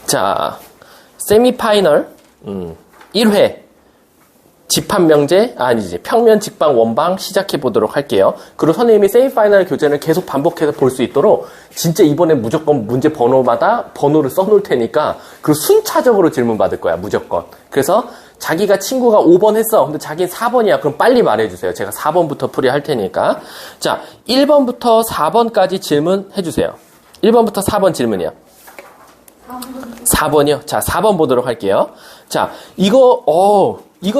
자, 세미파이널 1회 집합명제, 아니지, 평면, 직방, 원방 시작해 보도록 할게요. 그리고 선생님이 세미파이널 교재를 계속 반복해서 볼 수 있도록 진짜 이번에 무조건 문제 번호마다 번호를 써놓을 테니까 그리고 순차적으로 질문 받을 거야, 무조건. 그래서 자기가 친구가 5번 했어. 근데 자기는 4번이야. 그럼 빨리 말해주세요. 제가 4번부터 풀이할 테니까. 자, 1번부터 4번까지 질문 해주세요. 1번부터 4번 질문이요. 4번이요? 자, 4번 보도록 할게요. 자, 이거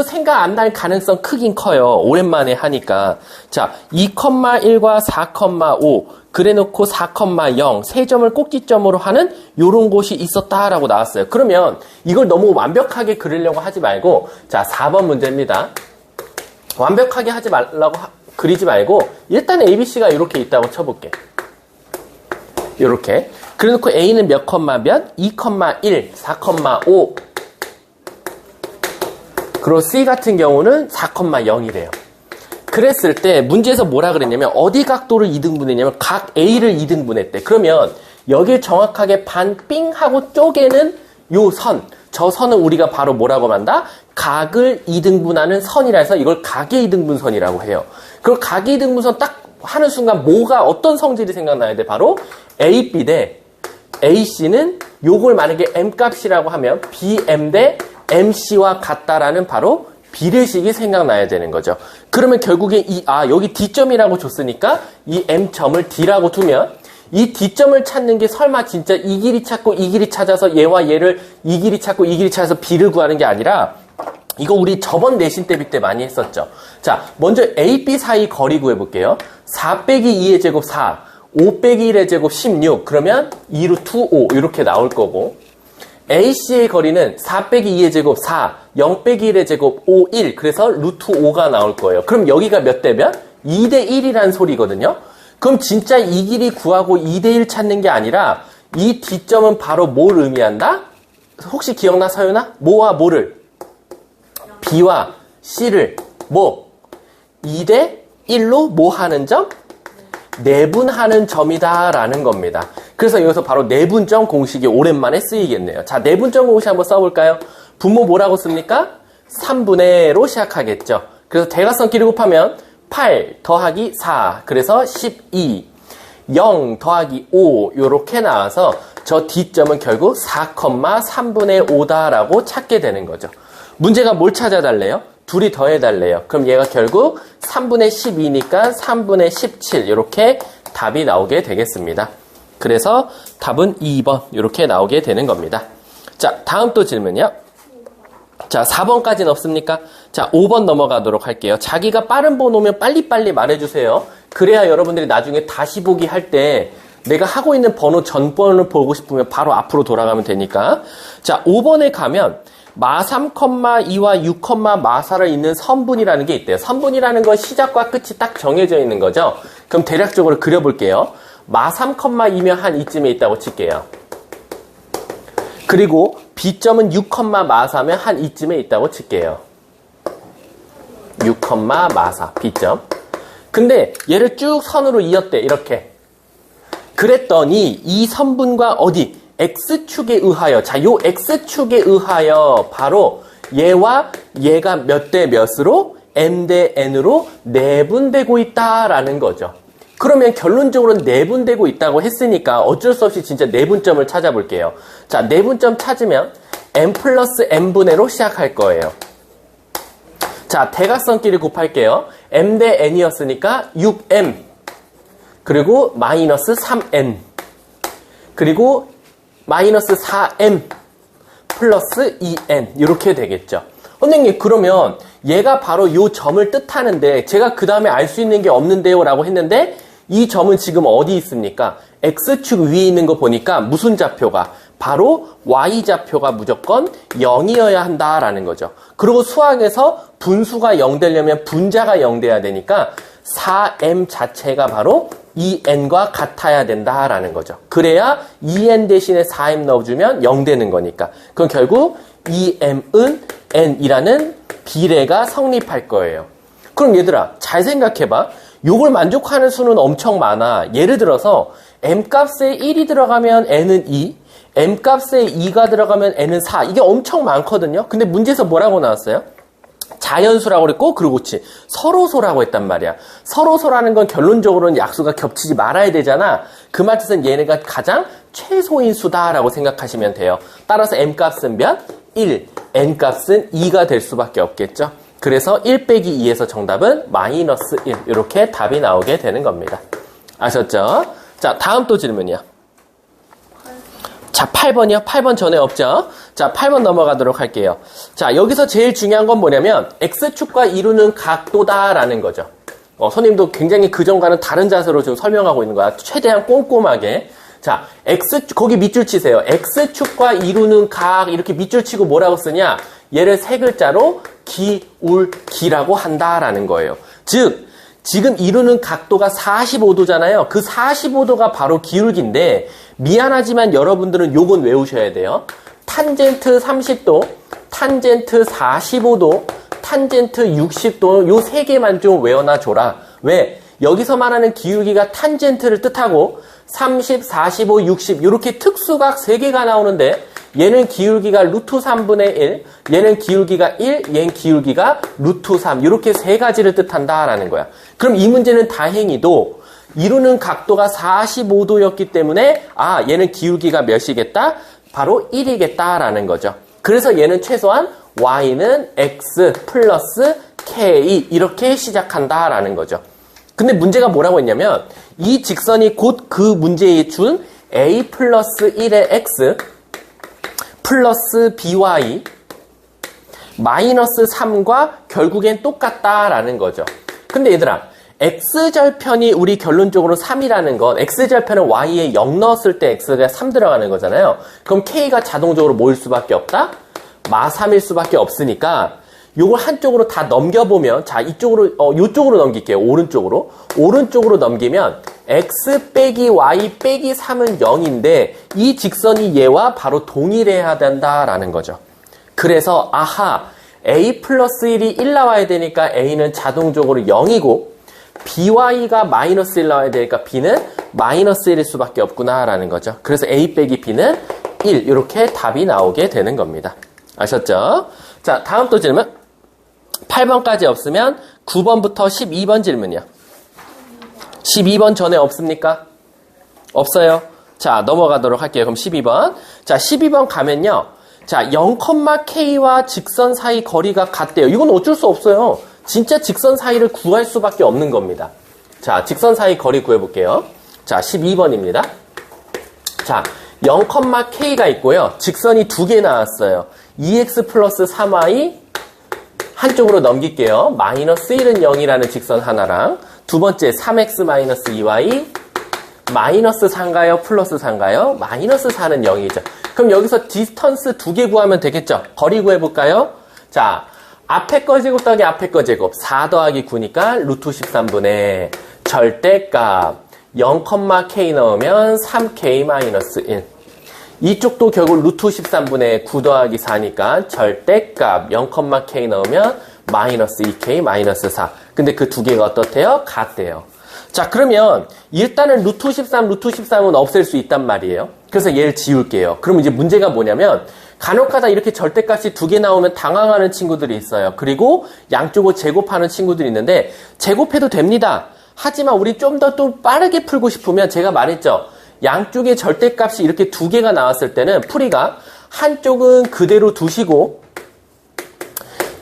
생각 안 날 가능성 크긴 커요. 오랜만에 하니까. 자, 2,1과 4,5 그래 놓고 4,0 세 점을 꼭지점으로 하는 요런 곳이 있었다라고 나왔어요. 그러면 이걸 너무 완벽하게 그리려고 하지 말고, 자, 4번 문제입니다. 완벽하게 하지 말라고 그리지 말고 일단 ABC가 이렇게 있다고 쳐볼게. 요렇게. 그래 놓고 A는 몇 컴마 몇? 2,1, 4,5. 그리고 C 같은 경우는 4,0이래요. 그랬을 때 문제에서 뭐라 그랬냐면 어디 각도를 2등분했냐면 각 A를 2등분했대. 그러면 여기에 정확하게 반 삥 하고 쪼개는 요 선. 저 선은 우리가 바로 뭐라고 한다? 각을 2등분하는 선이라 해서 이걸 각의 2등분선이라고 해요. 그리고 각의 2등분선 딱 하는 순간 뭐가 어떤 성질이 생각나야 돼? 바로 AB 대 AC는 요걸 만약에 M값이라고 하면 BM 대 MC와 같다라는 바로 비례식이 생각나야 되는 거죠. 그러면 결국에 여기 D점이라고 줬으니까 이 M점을 D라고 두면 이 D점을 찾는 게 설마 진짜 이 길이 찾고 이 길이 찾아서 얘와 얘를 이 길이 찾고 이 길이 찾아서 B를 구하는 게 아니라 이거 우리 저번 내신 대비 때 많이 했었죠. 자, 먼저 A, B 사이 거리 구해볼게요. 4 빼기 2의 제곱 4, 5 빼기 1의 제곱 16, 그러면 2루트 5 이렇게 나올 거고, AC의 거리는 4 빼기 2의 제곱 4, 0 빼기 1의 제곱 5, 1, 그래서 루트 5가 나올 거예요. 그럼 여기가 몇 대면? 2대 1이라는 소리거든요. 그럼 진짜 이 길이 구하고 2대 1 찾는 게 아니라 이 D점은 바로 뭘 의미한다? 혹시 기억나, 서윤아? 뭐와 뭐를? B와 C를 2대 1로 뭐 하는 점? 내분하는 점이다 라는 겁니다. 그래서 여기서 바로 내분점 공식이 오랜만에 쓰이겠네요. 자, 내분점 공식 한번 써볼까요? 분모 뭐라고 씁니까? 3분의로 시작하겠죠. 그래서 대각선끼리 곱하면 8 더하기 4 그래서 12, 0 더하기 5 요렇게 나와서 저 D점은 결국 4,3분의 5다라고 찾게 되는 거죠. 문제가 뭘 찾아달래요? 둘이 더해달래요. 그럼 얘가 결국 3분의 12니까 3분의 17 이렇게 답이 나오게 되겠습니다. 그래서 답은 2번 이렇게 나오게 되는 겁니다. 자, 다음 또 질문이요. 자, 4번까지는 없습니까? 자, 5번 넘어가도록 할게요. 자기가 빠른 번호면 빨리빨리 말해주세요. 그래야 여러분들이 나중에 다시 보기 할 때 내가 하고 있는 번호 전 번호를 보고 싶으면 바로 앞으로 돌아가면 되니까. 자, 5번에 가면 마 3,2와 6, 마 4를 잇는 선분이라는 게 있대요. 선분이라는 건 시작과 끝이 딱 정해져 있는 거죠. 그럼 대략적으로 그려볼게요. 마 3,2면 한 이쯤에 있다고 칠게요. 그리고 B점은 6, 마 4면 한 이쯤에 있다고 칠게요. 6, 마 4, B점. 근데 얘를 쭉 선으로 이었대, 이렇게. 그랬더니 이 선분과 어디? X축에 의하여, 자, 요 X축에 의하여 바로 얘와 얘가 몇 대 몇으로? M 대 N으로 내분되고 있다라는 거죠. 그러면 결론적으로는 내분되고 있다고 했으니까 어쩔 수 없이 진짜 내분점을 찾아볼게요. 자, 내분점 찾으면 M 플러스 N분의로 시작할 거예요. 자, 대각선끼리 곱할게요. M 대 N이었으니까 6M 그리고 마이너스 3N 그리고 마이너스 4M 플러스 2N 이렇게 되겠죠. 선생님, 그러면 얘가 바로 요 점을 뜻하는데 제가 그 다음에 알 수 있는 게 없는데요 라고 했는데 이 점은 지금 어디 있습니까? X축 위에 있는 거 보니까 무슨 좌표가? 바로 Y좌표가 무조건 0이어야 한다라는 거죠. 그리고 수학에서 분수가 0 되려면 분자가 0 돼야 되니까 4M 자체가 바로 2n과 같아야 된다라는 거죠. 그래야 2n 대신에 4m 넣어주면 0 되는 거니까. 그럼 결국 2m은 n이라는 비례가 성립할 거예요. 그럼 얘들아, 잘 생각해봐. 요걸 만족하는 수는 엄청 많아. 예를 들어서 m값에 1이 들어가면 n은 2, m값에 2가 들어가면 n은 4. 이게 엄청 많거든요. 근데 문제에서 뭐라고 나왔어요? 자연수라고 그랬고, 그리고 그렇지. 서로소라고 했단 말이야. 서로소라는 건 결론적으로는 약수가 겹치지 말아야 되잖아. 그 말 뜻은 얘네가 가장 최소인 수다라고 생각하시면 돼요. 따라서 m값은 몇? 1. n값은 2가 될 수밖에 없겠죠. 그래서 1 빼기 2에서 정답은 마이너스 1. 이렇게 답이 나오게 되는 겁니다. 아셨죠? 자, 다음 또 질문이요. 자, 8번이요. 8번 전에 없죠? 자, 8번 넘어가도록 할게요. 자, 여기서 제일 중요한 건 뭐냐면 X축과 이루는 각도다라는 거죠. 선생님도 굉장히 그전과는 다른 자세로 지금 설명하고 있는 거야. 최대한 꼼꼼하게. 자, 거기 밑줄 치세요. X축과 이루는 각 이렇게 밑줄 치고 뭐라고 쓰냐? 얘를 세 글자로 기울기라고 한다라는 거예요. 즉, 지금 이루는 각도가 45도잖아요. 그 45도가 바로 기울기인데 미안하지만 여러분들은 요건 외우셔야 돼요. 탄젠트 30도, 탄젠트 45도, 탄젠트 60도 요 세 개만 좀 외워놔줘라. 왜? 여기서 말하는 기울기가 탄젠트를 뜻하고 30, 45, 60 이렇게 특수각 3개가 나오는데 얘는 기울기가 루트 3분의 1, 얘는 기울기가 1, 얘는 기울기가 루트 3 이렇게 세 가지를 뜻한다라는 거야. 그럼 이 문제는 다행히도 이루는 각도가 45도였기 때문에 얘는 기울기가 몇이겠다? 바로 1이겠다라는 거죠. 그래서 얘는 최소한 y는 x 플러스 k 이렇게 시작한다라는 거죠. 근데 문제가 뭐라고 했냐면 이 직선이 곧 그 문제에 준 a 플러스 1의 x 플러스 by 마이너스 3과 결국엔 똑같다라는 거죠. 근데 얘들아, x절편이 우리 결론적으로 3이라는 건 x절편은 y에 0 넣었을 때 x가 3 들어가는 거잖아요. 그럼 k가 자동적으로 뭐일 수밖에 없다? 마3일 수밖에 없으니까 요걸 한쪽으로 다 넘겨보면 자 이쪽으로 요쪽으로 넘길게요. 오른쪽으로 넘기면 x 빼기 y 빼기 3은 0인데 이 직선이 얘와 바로 동일해야 된다라는 거죠. 그래서 a 플러스 1이 1 나와야 되니까 a는 자동적으로 0이고 by가 마이너스 1 나와야 되니까 b는 마이너스 1일 수밖에 없구나라는 거죠. 그래서 a 빼기 b는 1 이렇게 답이 나오게 되는 겁니다. 아셨죠? 자, 다음 또 질문. 8번까지 없으면 9번부터 12번 질문이요. 12번 전에 없습니까? 없어요. 자, 넘어가도록 할게요. 그럼 12번. 자, 12번 가면요. 자, 0,k와 직선 사이 거리가 같대요. 이건 어쩔 수 없어요. 진짜 직선 사이를 구할 수밖에 없는 겁니다. 자, 직선 사이 거리 구해볼게요. 자, 12번입니다. 자, 0,k가 있고요. 직선이 2개 나왔어요. 2x 플러스 3y 한쪽으로 넘길게요. 마이너스 1은 0이라는 직선 하나랑 두 번째 3x 마이너스 2y 마이너스 4인가요? 플러스 4인가요? 마이너스 4는 0이죠. 그럼 여기서 디스턴스 2개 구하면 되겠죠? 거리 구해볼까요? 자, 앞에 거 제곱 더하기 앞에 거 제곱 4 더하기 9니까 루트 13분의 절대값 0,k 넣으면 3k 마이너스 1 이쪽도 결국 루트 13분의 9 더하기 4니까 절대값 0,k 넣으면 마이너스 2k 마이너스 4. 근데 그 두 개가 어떻대요? 같대요. 자, 그러면 일단은 루트 13, 루트 13은 없앨 수 있단 말이에요. 그래서 얘를 지울게요. 그럼 이제 문제가 뭐냐면 간혹가다 이렇게 절대값이 2개 나오면 당황하는 친구들이 있어요. 그리고 양쪽을 제곱하는 친구들이 있는데 제곱해도 됩니다. 하지만 우리 좀 더 또 빠르게 풀고 싶으면 제가 말했죠. 양쪽의 절대값이 이렇게 2개가 나왔을 때는 풀이가 한쪽은 그대로 두시고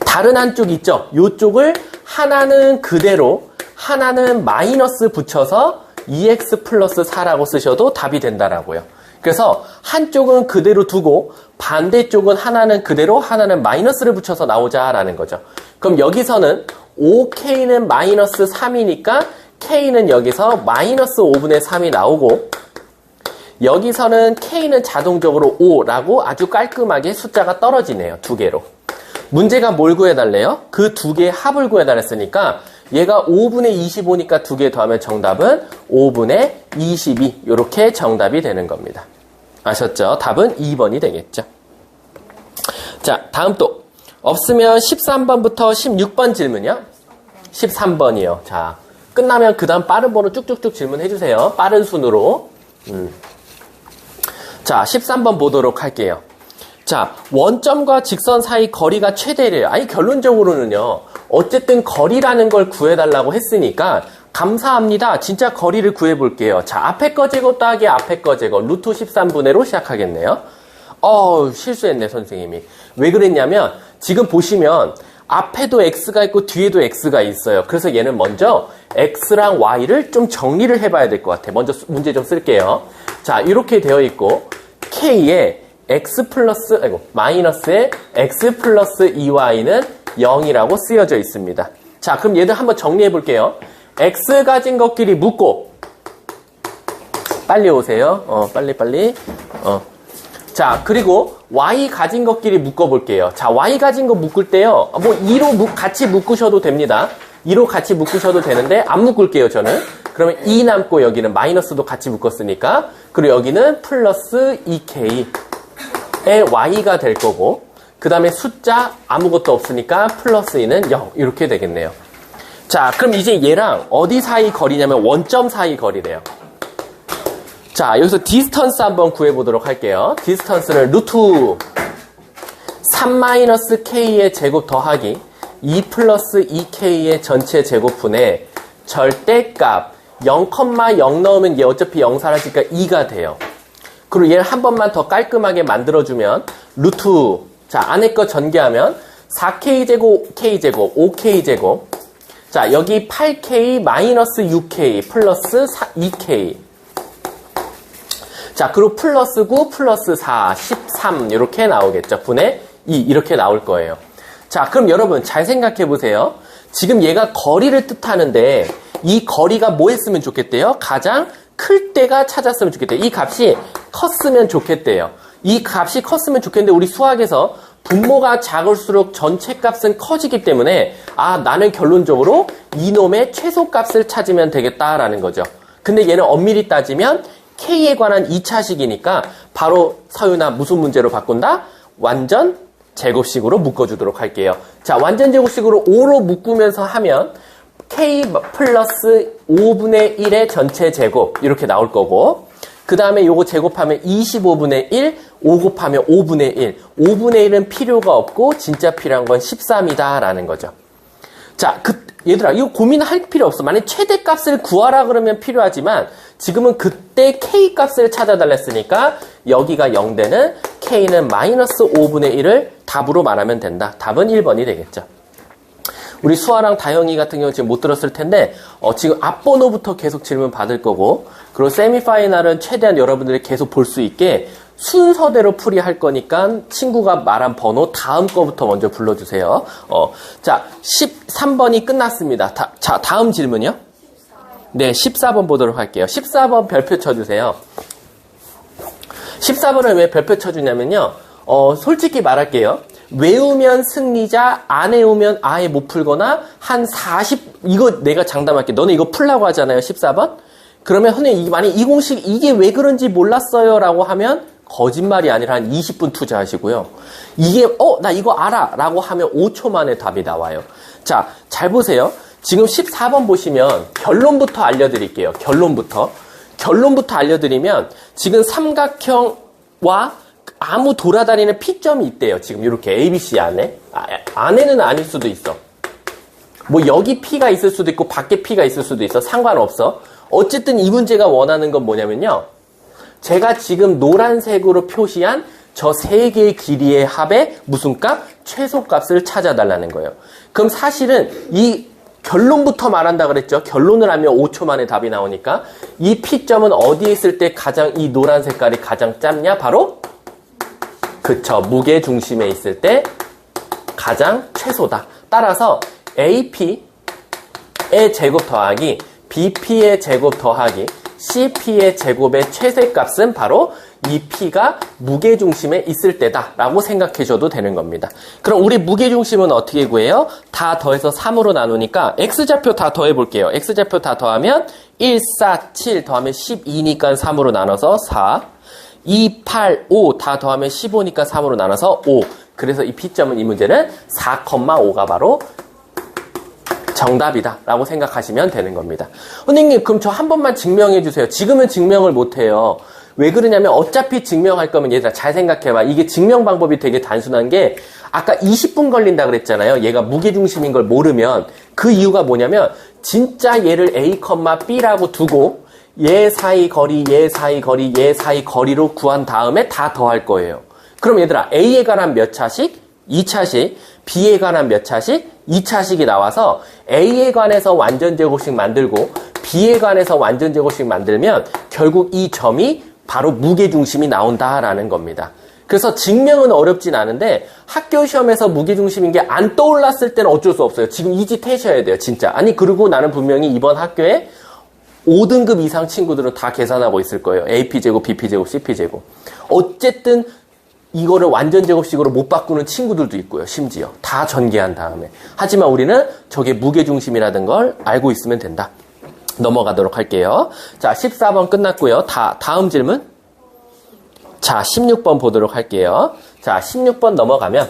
다른 한쪽 있죠. 요쪽을 하나는 그대로 하나는 마이너스 붙여서 2x 플러스 4라고 쓰셔도 답이 된다라고요. 그래서 한쪽은 그대로 두고 반대쪽은 하나는 그대로 하나는 마이너스를 붙여서 나오자라는 거죠. 그럼 여기서는 5k는 마이너스 3이니까 k는 여기서 마이너스 5분의 3이 나오고 여기서는 k는 자동적으로 5라고 아주 깔끔하게 숫자가 떨어지네요. 2개로. 문제가 뭘 구해달래요? 그 2개의 합을 구해달랬으니까 얘가 5분의 25니까 2개 더하면 정답은 5분의 22 이렇게 정답이 되는 겁니다. 아셨죠? 답은 2번이 되겠죠. 자, 다음 또 없으면 13번부터 16번 질문이요. 13번이요. 자, 끝나면 그 다음 빠른 번호 쭉쭉쭉 질문해 주세요. 빠른 순으로. 자, 13번 보도록 할게요. 자, 원점과 직선 사이 거리가 최대래요. 아니, 결론적으로는요. 어쨌든 거리라는 걸 구해달라고 했으니까 감사합니다. 진짜 거리를 구해볼게요. 자, 앞에 거 제곱 더하기 앞에 거 제곱 루트 13분의로 시작하겠네요. 실수했네, 선생님이. 왜 그랬냐면 지금 보시면 앞에도 x가 있고 뒤에도 x가 있어요. 그래서 얘는 먼저 x랑 y를 좀 정리를 해봐야 될 것 같아. 먼저 문제 좀 쓸게요. 자, 이렇게 되어 있고 k에 마이너스에 x 플러스 2y는 0이라고 쓰여져 있습니다. 자, 그럼 얘들 한번 정리해 볼게요. x 가진 것끼리 묶고 빨리 오세요. 빨리. 자, 그리고 y 가진 것끼리 묶어볼게요. 자, y 가진 거 묶을 때요. 뭐 2로 같이 묶으셔도 됩니다. 2로 같이 묶으셔도 되는데 안 묶을게요, 저는. 그러면 2 남고 여기는 마이너스도 같이 묶었으니까. 그리고 여기는 플러스 2k의 y가 될 거고, 그 다음에 숫자 아무것도 없으니까 플러스 2는 0 이렇게 되겠네요. 자, 그럼 이제 얘랑 어디 사이 거리냐면 원점 사이 거리래요. 자, 여기서 디스턴스 한번 구해보도록 할게요. 디스턴스는 루트 3-k의 제곱 더하기 2 플러스 2k의 전체 제곱분의 절대값 0,0 넣으면 얘 어차피 0 사라지니까 2가 돼요. 그리고 얘를 한 번만 더 깔끔하게 만들어주면 루트, 자, 안에 거 전개하면 4k제곱, k제곱, 5k제곱. 자, 여기 8k 마이너스 6k 플러스 2k. 자, 그리고 플러스 9, 플러스 4, 13 이렇게 나오겠죠. 분의 2 이렇게 나올 거예요. 자, 그럼 여러분 잘 생각해 보세요. 지금 얘가 거리를 뜻하는데 이 거리가 뭐 했으면 좋겠대요? 가장 클 때가 찾았으면 좋겠대요. 이 값이 컸으면 좋겠대요. 이 값이 컸으면 좋겠는데 우리 수학에서 분모가 작을수록 전체 값은 커지기 때문에 나는 결론적으로 이놈의 최소값을 찾으면 되겠다라는 거죠. 근데 얘는 엄밀히 따지면 K에 관한 2차식이니까 바로 서윤아 무슨 문제로 바꾼다? 완전 제곱식으로 묶어주도록 할게요. 자, 완전 제곱식으로 5로 묶으면서 하면 K 플러스 5분의 1의 전체 제곱 이렇게 나올 거고, 그 다음에 요거 제곱하면 25분의 1, 5 곱하면 5분의 1. 5분의 1은 필요가 없고 진짜 필요한 건 13이다 라는 거죠. 자, 얘들아 이거 고민할 필요 없어. 만약 최대값을 구하라 그러면 필요하지만 지금은 그때 K값을 찾아달랬으니까 여기가 0되는 K는 마이너스 5분의 1을 답으로 말하면 된다. 답은 1번이 되겠죠. 우리 수아랑 다영이 같은 경우 지금 못 들었을 텐데 지금 앞번호부터 계속 질문 받을 거고, 그리고 세미파이널은 최대한 여러분들이 계속 볼 수 있게 순서대로 풀이할 거니까 친구가 말한 번호 다음 거부터 먼저 불러주세요. 자, 13번이 끝났습니다. 자, 다음 질문이요? 네, 14번 보도록 할게요. 14번 별표 쳐주세요. 14번을 왜 별표 쳐주냐면요. 솔직히 말할게요. 외우면 승리자, 안 외우면 아예 못 풀거나 한 40, 이거 내가 장담할게. 너네 이거 풀라고 하잖아요, 14번? 그러면 선생님, 만약 이 공식 이게 왜 그런지 몰랐어요 라고 하면 거짓말이 아니라 한 20분 투자하시고요. 이게 나 이거 알아 라고 하면 5초 만에 답이 나와요. 자, 잘 보세요. 지금 14번 보시면 결론부터 알려드릴게요. 결론부터 알려드리면 지금 삼각형과 아무 돌아다니는 P점이 있대요. 지금 이렇게 ABC 안에. 안에는 아닐 수도 있어. 뭐 여기 P가 있을 수도 있고 밖에 P가 있을 수도 있어. 상관없어. 어쨌든 이 문제가 원하는 건 뭐냐면요. 제가 지금 노란색으로 표시한 저 세 개의 길이의 합의 무슨 값? 최소값을 찾아달라는 거예요. 그럼 사실은 이 결론부터 말한다 그랬죠. 결론을 하면 5초 만에 답이 나오니까 이 P점은 어디에 있을 때 가장 이 노란 색깔이 가장 짧냐? 바로 그쵸. 무게 중심에 있을 때 가장 최소다. 따라서 AP의 제곱 더하기 BP의 제곱 더하기 CP의 제곱의 최대값은 바로 이 P가 무게중심에 있을 때다 라고 생각해 줘도 되는 겁니다. 그럼 우리 무게중심은 어떻게 구해요? 다 더해서 3으로 나누니까 X좌표 다 더해 볼게요. X좌표 다 더하면 1, 4, 7 더하면 12니까 3으로 나눠서 4, 2, 8, 5 다 더하면 15니까 3으로 나눠서 5. 그래서 이 P점은 이 문제는 4,5가 바로 정답이다 라고 생각하시면 되는 겁니다. 선생님, 그럼 저 한 번만 증명해 주세요. 지금은 증명을 못 해요. 왜 그러냐면 어차피 증명할 거면 얘들아 잘 생각해봐. 이게 증명 방법이 되게 단순한 게 아까 20분 걸린다 그랬잖아요. 얘가 무게중심인 걸 모르면 그 이유가 뭐냐면 진짜 얘를 A, B라고 두고 얘 사이 거리, 얘 사이 거리, 얘 사이 거리로 구한 다음에 다 더할 거예요. 그럼 얘들아 A에 관한 몇 차씩? 2차씩, B에 관한 몇 차씩? 2차씩이 나와서 A에 관해서 완전제곱식 만들고 B에 관해서 완전제곱식 만들면 결국 이 점이 바로 무게중심이 나온다라는 겁니다. 그래서 증명은 어렵진 않은데 학교 시험에서 무게중심인 게 안 떠올랐을 때는 어쩔 수 없어요. 지금 이 짓 하셔야 돼요, 진짜. 아니 그리고 나는 분명히 이번 학교에 5등급 이상 친구들은 다 계산하고 있을 거예요. AP제곱, BP제곱, CP제곱. 어쨌든 이거를 완전제곱식으로 못 바꾸는 친구들도 있고요. 심지어 다 전개한 다음에. 하지만 우리는 저게 무게중심이라는 걸 알고 있으면 된다. 넘어가도록 할게요. 자, 14번 끝났고요. 다음 질문. 자, 16번 보도록 할게요. 자, 16번 넘어가면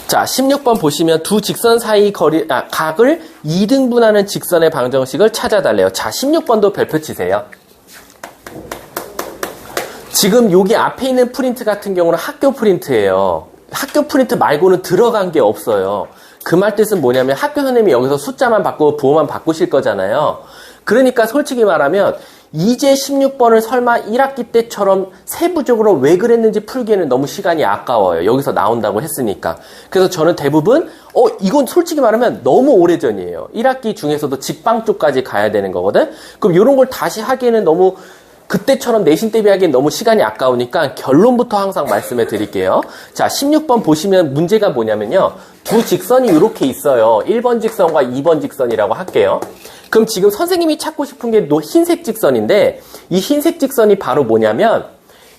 자, 16번 보시면 두 직선 사이 각을 2등분하는 직선의 방정식을 찾아달래요. 자, 16번도 별표 치세요. 지금 여기 앞에 있는 프린트 같은 경우는 학교 프린트예요. 학교 프린트 말고는 들어간 게 없어요. 그 말 뜻은 뭐냐면 학교 선생님이 여기서 숫자만 바꾸고 부호만 바꾸실 거잖아요. 그러니까 솔직히 말하면 이제 16번을 설마 1학기 때처럼 세부적으로 왜 그랬는지 풀기에는 너무 시간이 아까워요. 여기서 나온다고 했으니까. 그래서 저는 대부분 이건 솔직히 말하면 너무 오래전이에요. 1학기 중에서도 직방 쪽까지 가야 되는 거거든. 그럼 이런 걸 다시 하기에는 너무 그때처럼 내신 대비하기엔 너무 시간이 아까우니까 결론부터 항상 말씀해 드릴게요. 자, 16번 보시면 문제가 뭐냐면요. 두 직선이 이렇게 있어요. 1번 직선과 2번 직선이라고 할게요. 그럼 지금 선생님이 찾고 싶은 게 흰색 직선인데 이 흰색 직선이 바로 뭐냐면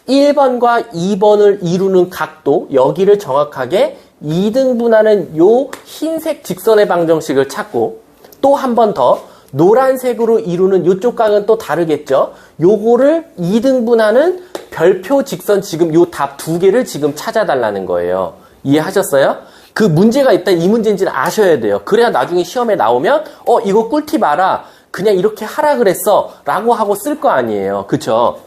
1번과 2번을 이루는 각도, 여기를 정확하게 2등분하는 요 흰색 직선의 방정식을 찾고 또 한 번 더 노란색으로 이루는 요쪽 각은 또 다르겠죠. 요거를 2등분하는 별표 직선 지금 요 답 두 개를 지금 찾아달라는 거예요. 이해하셨어요? 그 문제가 있다 이 문제인지는 아셔야 돼요. 그래야 나중에 시험에 나오면 이거 꿀팁 알아. 그냥 이렇게 하라 그랬어 라고 하고 쓸 거 아니에요. 그쵸?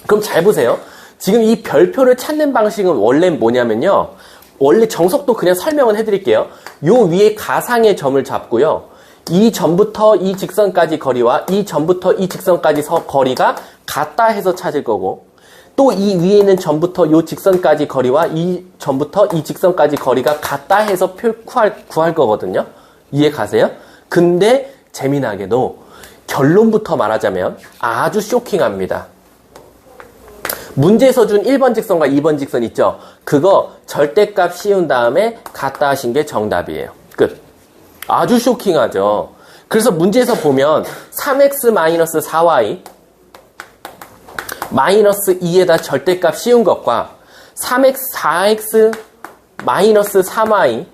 그럼 잘 보세요. 지금 이 별표를 찾는 방식은 원래 뭐냐면요. 원래 정석도 그냥 설명을 해드릴게요. 요 위에 가상의 점을 잡고요. 이 점부터 이 직선까지 거리와 이 점부터 이 직선까지 거리가 같다 해서 찾을 거고 또 이 위에 있는 점부터 이 직선까지 거리와 이 점부터 이 직선까지 거리가 같다 해서 구할 거거든요. 이해 가세요? 근데 재미나게도 결론부터 말하자면 아주 쇼킹합니다. 문제에서 준 1번 직선과 2번 직선 있죠? 그거 절대값 씌운 다음에 같다 하신 게 정답이에요. 끝. 아주 쇼킹하죠. 그래서 문제에서 보면 3x-4y 마이너스 2에다 절대값 씌운 것과 4x 3y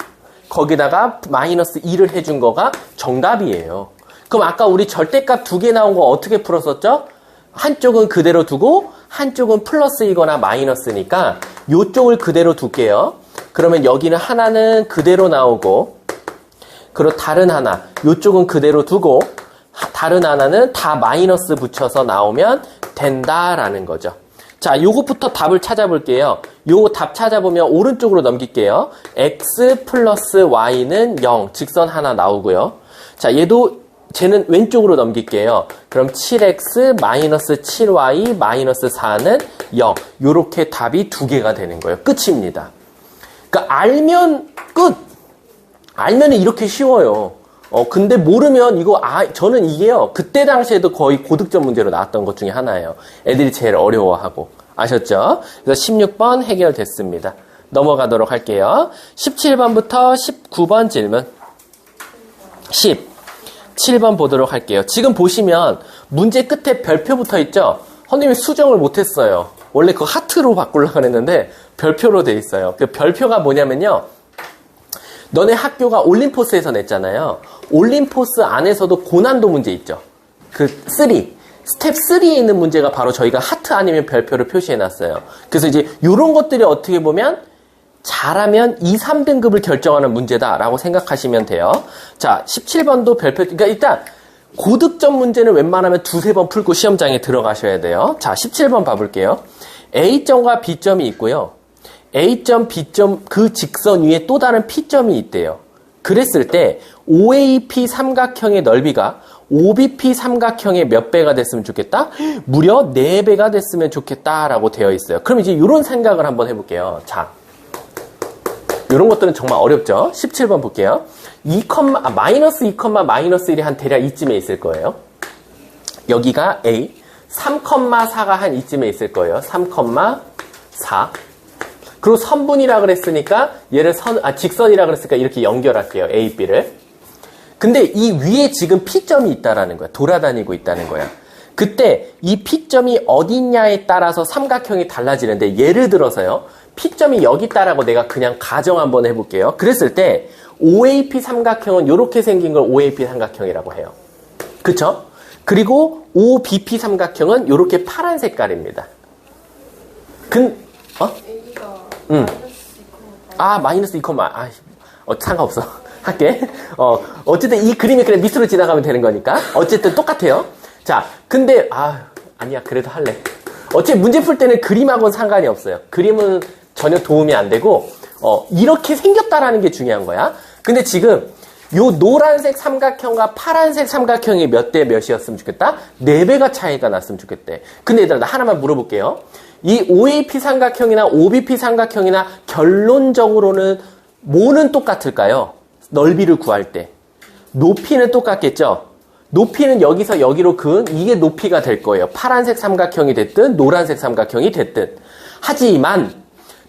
거기다가 마이너스 2를 해준 거가 정답이에요. 그럼 아까 우리 절대값 두 개 나온 거 어떻게 풀었었죠? 한쪽은 그대로 두고 한쪽은 플러스이거나 마이너스니까 이쪽을 그대로 둘게요. 그러면 여기는 하나는 그대로 나오고 그리고 다른 하나 이쪽은 그대로 두고 다른 하나는 다 마이너스 붙여서 나오면 된다라는 거죠. 자, 요것부터 답을 찾아볼게요. 요거 답 찾아보면 오른쪽으로 넘길게요. x 플러스 y는 0, 직선 하나 나오고요. 자, 쟤는 왼쪽으로 넘길게요. 그럼 7x 마이너스 7y 마이너스 4는 0. 요렇게 답이 두 개가 되는 거예요. 끝입니다. 그러니까 알면 끝! 알면은 이렇게 쉬워요. 근데 모르면 저는 이게요. 그때 당시에도 거의 고득점 문제로 나왔던 것 중에 하나예요. 애들이 제일 어려워하고. 아셨죠? 그래서 16번 해결됐습니다. 넘어가도록 할게요. 17번부터 19번 질문. 17번 보도록 할게요. 지금 보시면 문제 끝에 별표 붙어 있죠? 선생님이 수정을 못했어요. 원래 그거 하트로 바꾸려고 했는데 별표로 돼 있어요. 그 별표가 뭐냐면요. 너네 학교가 올림포스에서 냈잖아요. 올림포스 안에서도 고난도 문제 있죠. 스텝 3에 있는 문제가 바로 저희가 하트 아니면 별표를 표시해놨어요. 그래서 이제 이런 것들이 어떻게 보면 잘하면 2, 3등급을 결정하는 문제다라고 생각하시면 돼요. 자, 17번도 별표, 그러니까 일단 고득점 문제는 웬만하면 두세 번 풀고 시험장에 들어가셔야 돼요. 자, 17번 봐볼게요. A점과 B점이 있고요. A점, B점 그 직선 위에 또 다른 P점이 있대요. 그랬을 때 OAP 삼각형의 넓이가 OBP 삼각형의 몇 배가 됐으면 좋겠다? 무려 4배가 됐으면 좋겠다라고 되어 있어요. 그럼 이제 이런 생각을 한번 해볼게요. 자, 이런 것들은 정말 어렵죠? 17번 볼게요. 마이너스 2, 마이너스 1이 한 대략 이쯤에 있을 거예요. 여기가 A, 3,4가 한 이쯤에 있을 거예요. 3,4. 그리고 선분이라 그랬으니까 얘를 직선이라 그랬으니까 이렇게 연결할게요. A, B를. 근데 이 위에 지금 P점이 있다라는 거야. 돌아다니고 있다는 거야. 그때 이 P점이 어딨냐에 따라서 삼각형이 달라지는데 예를 들어서요. P점이 여기 있다라고 내가 그냥 가정 한번 해볼게요. 그랬을 때 OAP 삼각형은 이렇게 생긴 걸 OAP 삼각형이라고 해요. 그쵸? 그리고 OBP 삼각형은 이렇게 파란 색깔입니다. 마이너스 2, 상관없어. 할게. 어쨌든 이 그림이 그냥 밑으로 지나가면 되는 거니까. 어쨌든 똑같아요. 자, 근데, 아니야. 그래도 할래. 어차피 문제 풀 때는 그림하고는 상관이 없어요. 그림은 전혀 도움이 안 되고, 이렇게 생겼다라는 게 중요한 거야. 근데 지금, 요 노란색 삼각형과 파란색 삼각형이 몇 대 몇이었으면 좋겠다? 4배가 차이가 났으면 좋겠대. 근데 얘들아, 나 하나만 물어볼게요. 이 OAP 삼각형이나 OBP 삼각형이나 결론적으로는 뭐는 똑같을까요? 넓이를 구할 때. 높이는 똑같겠죠? 높이는 여기서 여기로 이게 높이가 될 거예요. 파란색 삼각형이 됐든 노란색 삼각형이 됐든. 하지만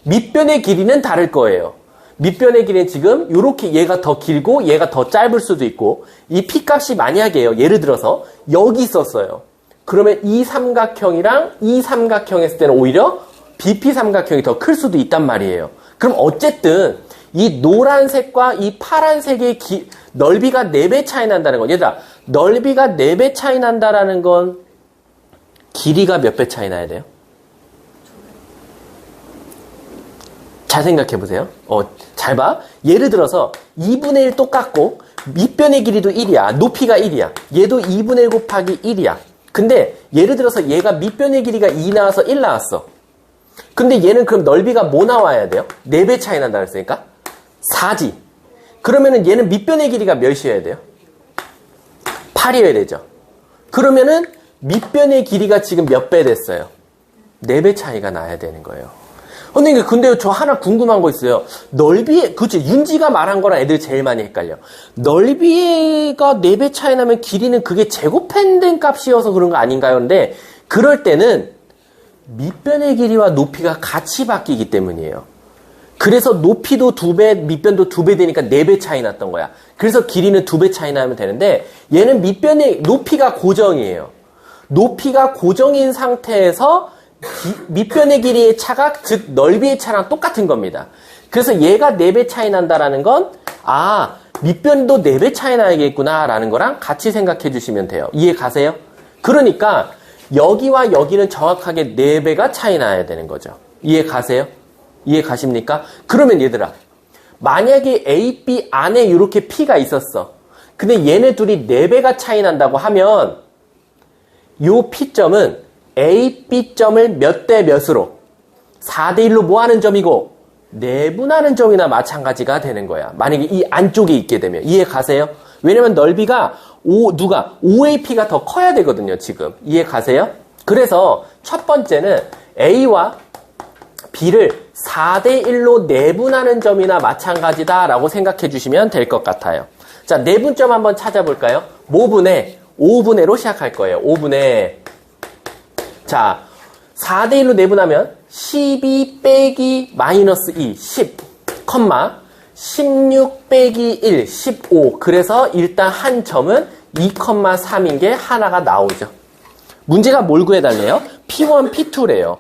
밑변의 길이는 다를 거예요. 밑변의 길이는 지금 이렇게 얘가 더 길고 얘가 더 짧을 수도 있고 이 P값이 만약에요. 예를 들어서 여기 있었어요. 그러면 이 삼각형이랑 이 삼각형 했을 때는 오히려 BP 삼각형이 더 클 수도 있단 말이에요. 그럼 어쨌든 이 노란색과 이 파란색의 넓이가 4배 차이 난다는 건 얘들아 넓이가 4배 차이 난다라는 건 길이가 몇 배 차이 나야 돼요? 잘 생각해 보세요. 잘 봐. 예를 들어서 2분의 1 똑같고 밑변의 길이도 1이야. 높이가 1이야. 얘도 2분의 1 곱하기 1이야. 근데 예를 들어서 얘가 밑변의 길이가 2 나와서 1 나왔어. 근데 얘는 그럼 넓이가 뭐 나와야 돼요? 4배 차이 난다 그랬으니까 4지. 그러면은 얘는 밑변의 길이가 몇이어야 돼요? 8이어야 되죠. 그러면은 밑변의 길이가 지금 몇 배 됐어요? 4배 차이가 나야 되는 거예요. 선생님, 근데 저 하나 궁금한 거 있어요. 그치, 윤지가 말한 거랑 애들이 제일 많이 헷갈려. 넓이가 4배 차이 나면 길이는 그게 제곱된 값이어서 그런 거 아닌가요? 근데 그럴 때는 밑변의 길이와 높이가 같이 바뀌기 때문이에요. 그래서 높이도 2배, 밑변도 2배 되니까 4배 차이 났던 거야. 그래서 길이는 2배 차이 나면 되는데 얘는 높이가 고정이에요. 높이가 고정인 상태에서 밑변의 길이의 차가 즉 넓이의 차랑 똑같은 겁니다. 그래서 얘가 4배 차이 난다라는 건 밑변도 4배 차이 나야겠구나 라는 거랑 같이 생각해 주시면 돼요. 이해 가세요? 그러니까 여기와 여기는 정확하게 4배가 차이 나야 되는 거죠. 이해 가세요? 이해 가십니까? 그러면 얘들아 만약에 A, B 안에 이렇게 P가 있었어. 근데 얘네 둘이 4배가 차이 난다고 하면 요 P점은 A, B점을 몇 대 몇으로 4대 1로 뭐 하는 점이고 내분하는 점이나 마찬가지가 되는 거야. 만약에 이 안쪽에 있게 되면. 이해 가세요? 왜냐면 넓이가 OAP가 더 커야 되거든요, 지금. 이해 가세요? 그래서 첫 번째는 A와 B를 4대 1로 내분하는 점이나 마찬가지다라고 생각해 주시면 될 것 같아요. 자, 내분점 한번 찾아볼까요? 5분의로 시작할 거예요. 5분의 자, 4대 1로 내분하면 12 빼기 마이너스 2, 10, 16 빼기 1, 15. 그래서 일단 한 점은 2,3인 게 하나가 나오죠. 문제가 뭘 구해달래요? P1, P2래요.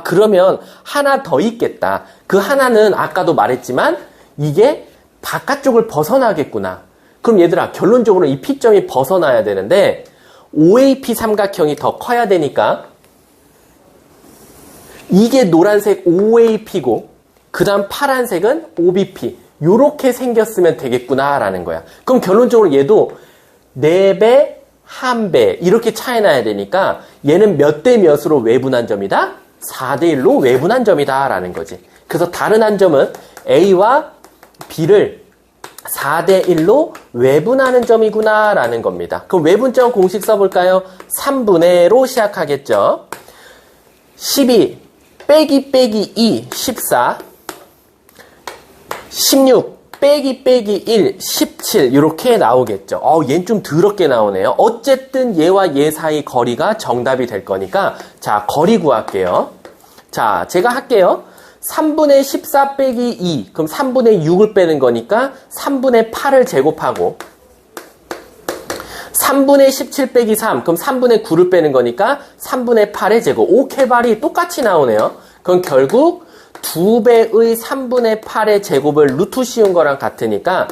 그러면 하나 더 있겠다. 그 하나는 아까도 말했지만 이게 바깥쪽을 벗어나겠구나. 그럼 얘들아 결론적으로 이 P점이 벗어나야 되는데 OAP 삼각형이 더 커야 되니까 이게 노란색 OAP고 그 다음 파란색은 OBP 요렇게 생겼으면 되겠구나 라는 거야. 그럼 결론적으로 얘도 4배 한 배 이렇게 차이 나야 되니까 얘는 몇 대 몇으로 외분한 점이다? 4대 1로 외분한 점이다 라는 거지. 그래서 다른 한 점은 A와 B를 4대 1로 외분하는 점이구나 라는 겁니다. 그럼 외분점 공식 써볼까요? 3분의로 시작하겠죠. 12 빼기 2 14 16 빼기 1 17 이렇게 나오겠죠. 얘는 좀 더럽게 나오네요. 어쨌든 얘와 얘 사이 거리가 정답이 될 거니까 자 거리 구할게요. 자 제가 할게요. 3분의 14 빼기 2 그럼 3분의 6을 빼는 거니까 3분의 8을 제곱하고 3분의 17 빼기 3 그럼 3분의 9를 빼는 거니까 3분의 8의 제곱 5캐발이 똑같이 나오네요. 그럼 결국 2배의 3분의 8의 제곱을 루트 씌운 거랑 같으니까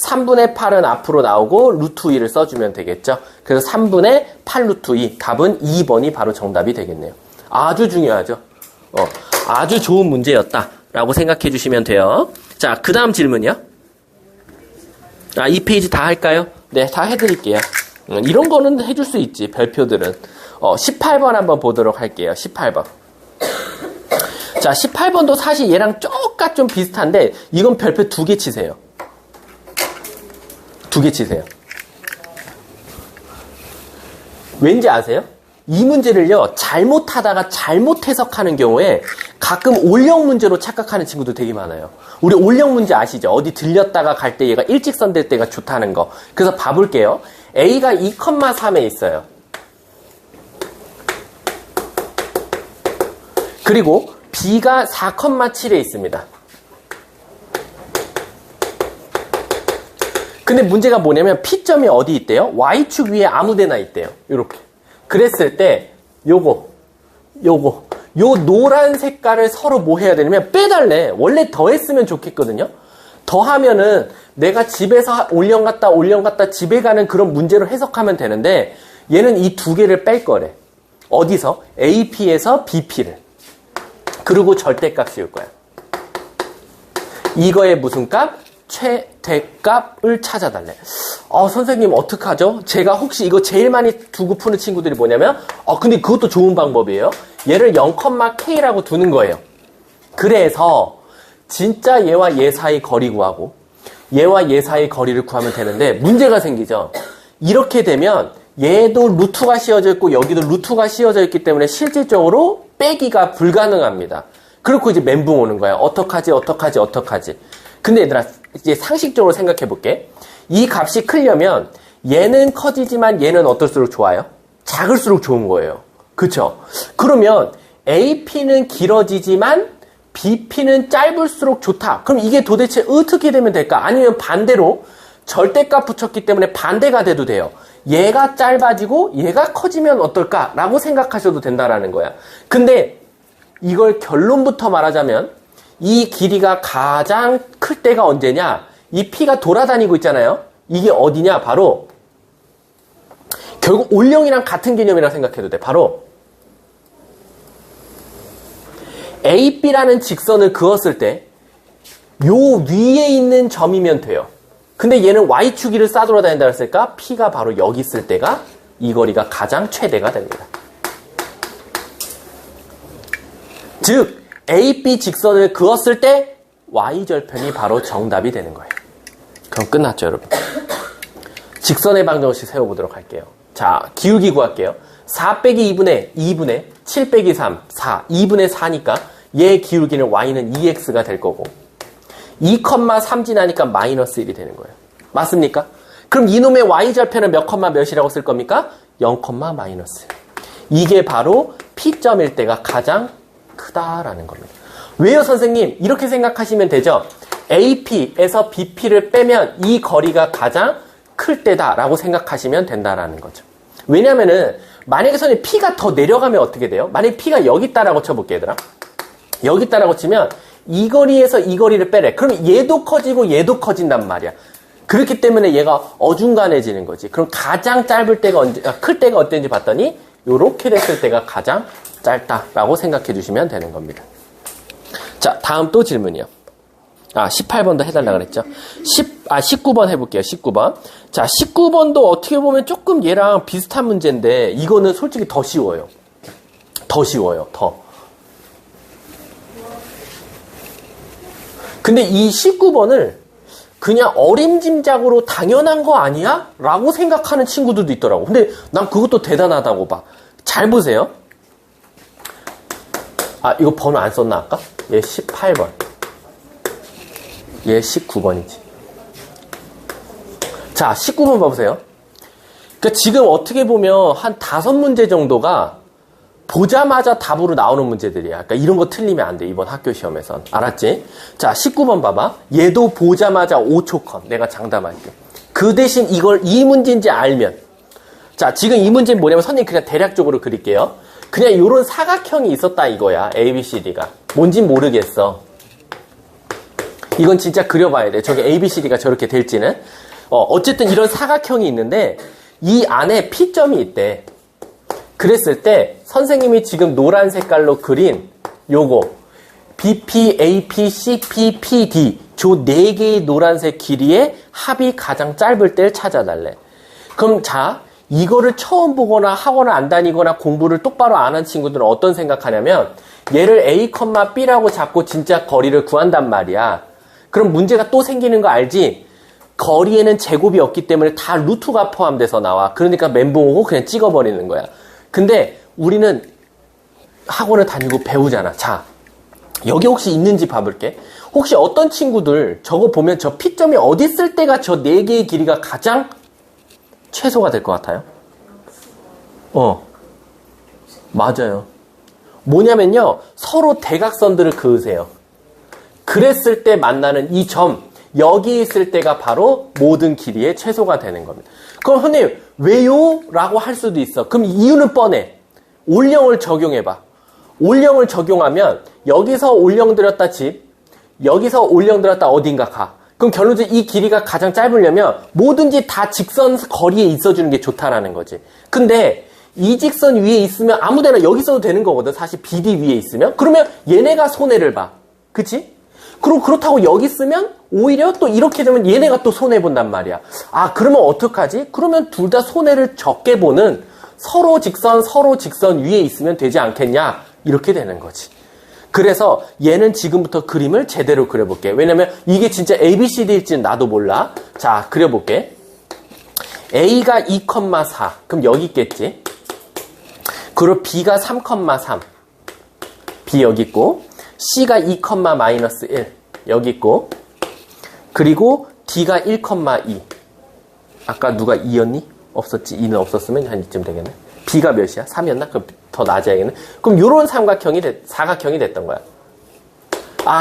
3분의 8은 앞으로 나오고 루트 2를 써주면 되겠죠. 그래서 3분의 8 루트 2 답은 2번이 바로 정답이 되겠네요. 아주 중요하죠. 아주 좋은 문제였다 라고 생각해 주시면 돼요. 자, 그 다음 질문이요. 이 페이지 다 할까요? 네, 다 해드릴게요. 이런 거는 해줄 수 있지, 별표들은. 18번 한번 보도록 할게요. 18번. 자, 18번도 사실 얘랑 쪼까 좀 비슷한데 이건 별표 2개 치세요. 2개 치세요. 왠지 아세요? 이 문제를요, 잘못하다가 잘못 해석하는 경우에 가끔 올영 문제로 착각하는 친구도 되게 많아요. 우리 올영 문제 아시죠? 어디 들렸다가 갈 때 얘가 일직선 될 때가 좋다는 거. 그래서 봐볼게요. A가 2,3에 있어요. 그리고 B가 4,7에 있습니다. 근데 문제가 뭐냐면 P점이 어디 있대요? Y축 위에 아무 데나 있대요. 요렇게. 그랬을 때 요 노란 색깔을 서로 뭐 해야 되냐면 빼달래. 원래 더했으면 좋겠거든요. 더하면은 내가 집에서 올영 갔다 집에 가는 그런 문제로 해석하면 되는데 얘는 이 두 개를 뺄 거래. 어디서? AP에서 BP를. 그리고 절대값 씌울 거야. 이거의 무슨 값? 최대값을 찾아달래. 선생님 어떡하죠? 제가 혹시 이거 제일 많이 두고 푸는 친구들이 뭐냐면 근데 그것도 좋은 방법이에요. 얘를 0,k라고 두는 거예요. 그래서 진짜 얘와 얘 사이 거리 구하고 얘와 얘 사이 거리를 구하면 되는데 문제가 생기죠. 이렇게 되면 얘도 루트가 씌워져 있고 여기도 루트가 씌워져 있기 때문에 실질적으로 빼기가 불가능합니다. 그렇고 이제 멘붕 오는 거야. 어떡하지? 근데 얘들아 이제 상식적으로 생각해 볼게. 이 값이 크려면 얘는 커지지만 얘는 어떨수록 좋아요? 작을수록 좋은 거예요. 그쵸? 그러면 AP는 길어지지만 BP는 짧을수록 좋다. 그럼 이게 도대체 어떻게 되면 될까? 아니면 반대로 절대값 붙였기 때문에 반대가 돼도 돼요. 얘가 짧아지고 얘가 커지면 어떨까? 라고 생각하셔도 된다라는 거야. 근데 이걸 결론부터 말하자면 이 길이가 가장 클 때가 언제냐? 이 P가 돌아다니고 있잖아요. 이게 어디냐? 바로 결국 올영이랑 같은 개념이라 생각해도 돼. 바로 AB라는 직선을 그었을 때 요 위에 있는 점이면 돼요. 근데 얘는 Y축위를 싸돌아다닌다 했으니까 P가 바로 여기 있을 때가 이 거리가 가장 최대가 됩니다. 즉 AB 직선을 그었을 때 Y절편이 바로 정답이 되는 거예요. 그럼 끝났죠, 여러분. 직선의 방정식 세워보도록 할게요. 자, 기울기 구할게요. 4 빼기 2분의 7 빼기 3, 4, 2분의 4니까 얘 기울기는 Y는 2X가 될 거고 2,3 지나니까 마이너스 1이 되는 거예요. 맞습니까? 그럼 이놈의 Y절편은 몇 컴마 몇이라고 쓸 겁니까? 0, 마이너스. 이게 바로 P점일 때가 가장 크다라는 겁니다. 왜요, 선생님? 이렇게 생각하시면 되죠? AP에서 BP를 빼면 이 거리가 가장 클 때다라고 생각하시면 된다라는 거죠. 왜냐면은 만약에 선생님 P가 더 내려가면 어떻게 돼요? 만약에 P가 여기 있다라고 쳐볼게, 얘들아. 여기 있다라고 치면 이 거리에서 이 거리를 빼래. 그럼 얘도 커지고 얘도 커진단 말이야. 그렇기 때문에 얘가 어중간해지는 거지. 그럼 가장 짧을 때가 클 때가 어땠는지 봤더니 요렇게 됐을 때가 가장 짧다라고 생각해 주시면 되는 겁니다. 자, 다음 또 질문이요. 18번도 해달라 그랬죠. 19번 해볼게요. 19번. 자, 19번도 어떻게 보면 조금 얘랑 비슷한 문제인데, 이거는 솔직히 더 쉬워요. 더 쉬워요, 더. 근데 이 19번을 그냥 어림짐작으로 당연한 거 아니야? 라고 생각하는 친구들도 있더라고. 근데 난 그것도 대단하다고 봐. 잘 보세요. 이거 번호 안 썼나, 아까? 얘 18번. 얘 19번이지. 자, 19번 봐보세요. 그러니까 지금 어떻게 보면 한 5문제 정도가 보자마자 답으로 나오는 문제들이야. 그러니까 이런 거 틀리면 안 돼, 이번 학교 시험에선. 알았지? 자, 19번 봐봐. 얘도 보자마자 5초 컷. 내가 장담할게. 그 대신 이걸 이 문제인지 알면. 자, 지금 이 문제는 뭐냐면 선생님 그냥 대략적으로 그릴게요. 그냥 이런 사각형이 있었다 이거야. ABCD가. 뭔진 모르겠어. 이건 진짜 그려봐야 돼. 저게 ABCD가 저렇게 될지는. 어쨌든 이런 사각형이 있는데 이 안에 P점이 있대. 그랬을 때 선생님이 지금 노란 색깔로 그린 요거 BP, AP, CP, PD 저 4개의 노란색 길이의 합이 가장 짧을 때를 찾아달래. 그럼 자, 이거를 처음 보거나 학원을 안 다니거나 공부를 똑바로 안 한 친구들은 어떤 생각하냐면 얘를 A, B라고 잡고 진짜 거리를 구한단 말이야. 그럼 문제가 또 생기는 거 알지? 거리에는 제곱이 없기 때문에 다 루트가 포함돼서 나와. 그러니까 멘붕 오고 그냥 찍어버리는 거야. 근데 우리는 학원을 다니고 배우잖아. 자, 여기 혹시 있는지 봐볼게. 혹시 어떤 친구들 저거 보면 저 P점이 어디 있을 때가 저 4개의 길이가 가장 최소가 될 것 같아요? 맞아요. 뭐냐면요, 서로 대각선들을 그으세요. 그랬을 때 만나는 이 점, 여기 있을 때가 바로 모든 길이의 최소가 되는 겁니다. 그럼 선생님 왜요? 라고 할 수도 있어. 그럼 이유는 뻔해. 올영을 적용해봐. 올영을 적용하면 여기서 올영 들였다 집, 여기서 올영 들였다 어딘가 가. 그럼 결론적으로 이 길이가 가장 짧으려면 뭐든지 다 직선 거리에 있어주는 게 좋다라는 거지. 근데 이 직선 위에 있으면 아무데나 여기 있어도 되는 거거든. 사실 BD 위에 있으면. 그러면 얘네가 손해를 봐. 그치? 그럼 그렇다고 여기 쓰면 오히려 또 이렇게 되면 얘네가 또 손해본단 말이야. 그러면 어떡하지? 그러면 둘 다 손해를 적게 보는 서로 직선 위에 있으면 되지 않겠냐? 이렇게 되는 거지. 그래서 얘는 지금부터 그림을 제대로 그려볼게. 왜냐면 이게 진짜 ABCD일지는 나도 몰라. 자, 그려볼게. A가 2,4. 그럼 여기 있겠지? 그리고 B가 3,3. B 여기 있고, C가 2,-1. 여기 있고, 그리고 D가 1,2. 아까 누가 2였니? 없었지. 2는 없었으면 한 이쯤 되겠네. B가 몇이야? 3이었나? 그럼 더 낮아야겠네. 그럼 요런 사각형이 됐던 거야.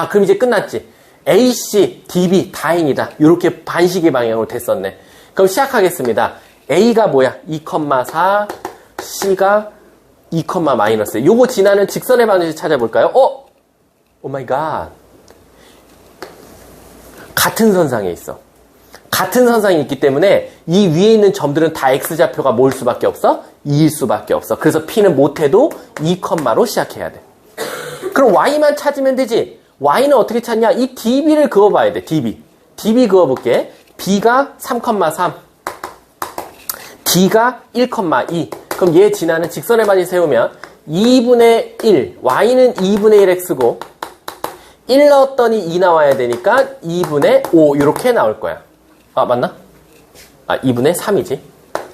그럼 이제 끝났지. AC, DB, 다행이다. 요렇게 반식의 방향으로 됐었네. 그럼 시작하겠습니다. A가 뭐야? 2,4, C가 2,-1. 요거 지나는 직선의 방정식 찾아볼까요? 오 마이 갓. 같은 선상에 있어. 같은 선상이 있기 때문에 이 위에 있는 점들은 다 X좌표가 뭘 수밖에 없어? 2일 수밖에 없어. 그래서 P는 못해도 2,로 시작해야 돼. 그럼 Y만 찾으면 되지. Y는 어떻게 찾냐? 이 DB를 그어봐야 돼. DB 그어볼게. B가 3,3. D가 1,2. 그럼 얘 지나는 직선의 반이 세우면 2분의 1. Y는 2분의 1 X고 1 넣었더니 2 나와야 되니까 2분의 5 이렇게 나올 거야. 맞나? 2분의 3이지.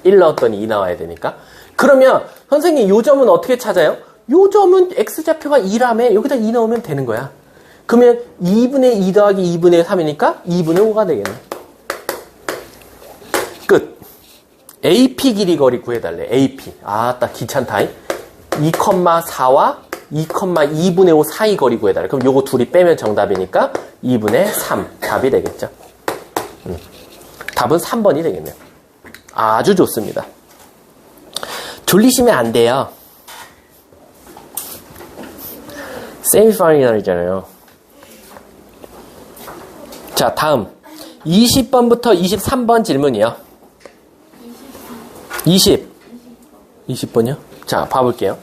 1 넣었더니 2 나와야 되니까. 그러면 선생님 요 점은 어떻게 찾아요? 요 점은 X좌표가 2라며 여기다 2 넣으면 되는 거야. 그러면 2분의 2 더하기 2분의 3이니까 2분의 5가 되겠네. 끝. AP 길이 거리 구해달래. AP. 딱 귀찮다. 2,4와 2,2분의 5 사이 거리 구해달래. 그럼 요거 둘이 빼면 정답이니까 2분의 3 답이 되겠죠. 답은 3번이 되겠네요. 아주 좋습니다. 졸리시면 안 돼요. 세미파이널이잖아요. 자, 다음 20번부터 23번 질문이요. 20번이요? 자, 봐볼게요.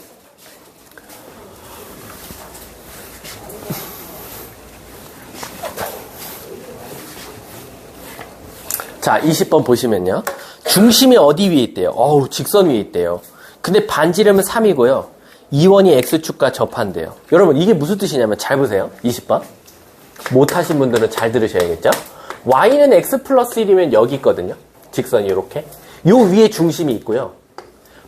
자, 20번 보시면요. 중심이 어디 위에 있대요? 어우, 직선 위에 있대요. 근데 반지름은 3이고요. 이원이 X축과 접한대요. 여러분, 이게 무슨 뜻이냐면 잘 보세요. 20번. 못하신 분들은 잘 들으셔야겠죠? Y는 X 플러스 1이면 여기 있거든요. 직선이 이렇게. 요 위에 중심이 있고요.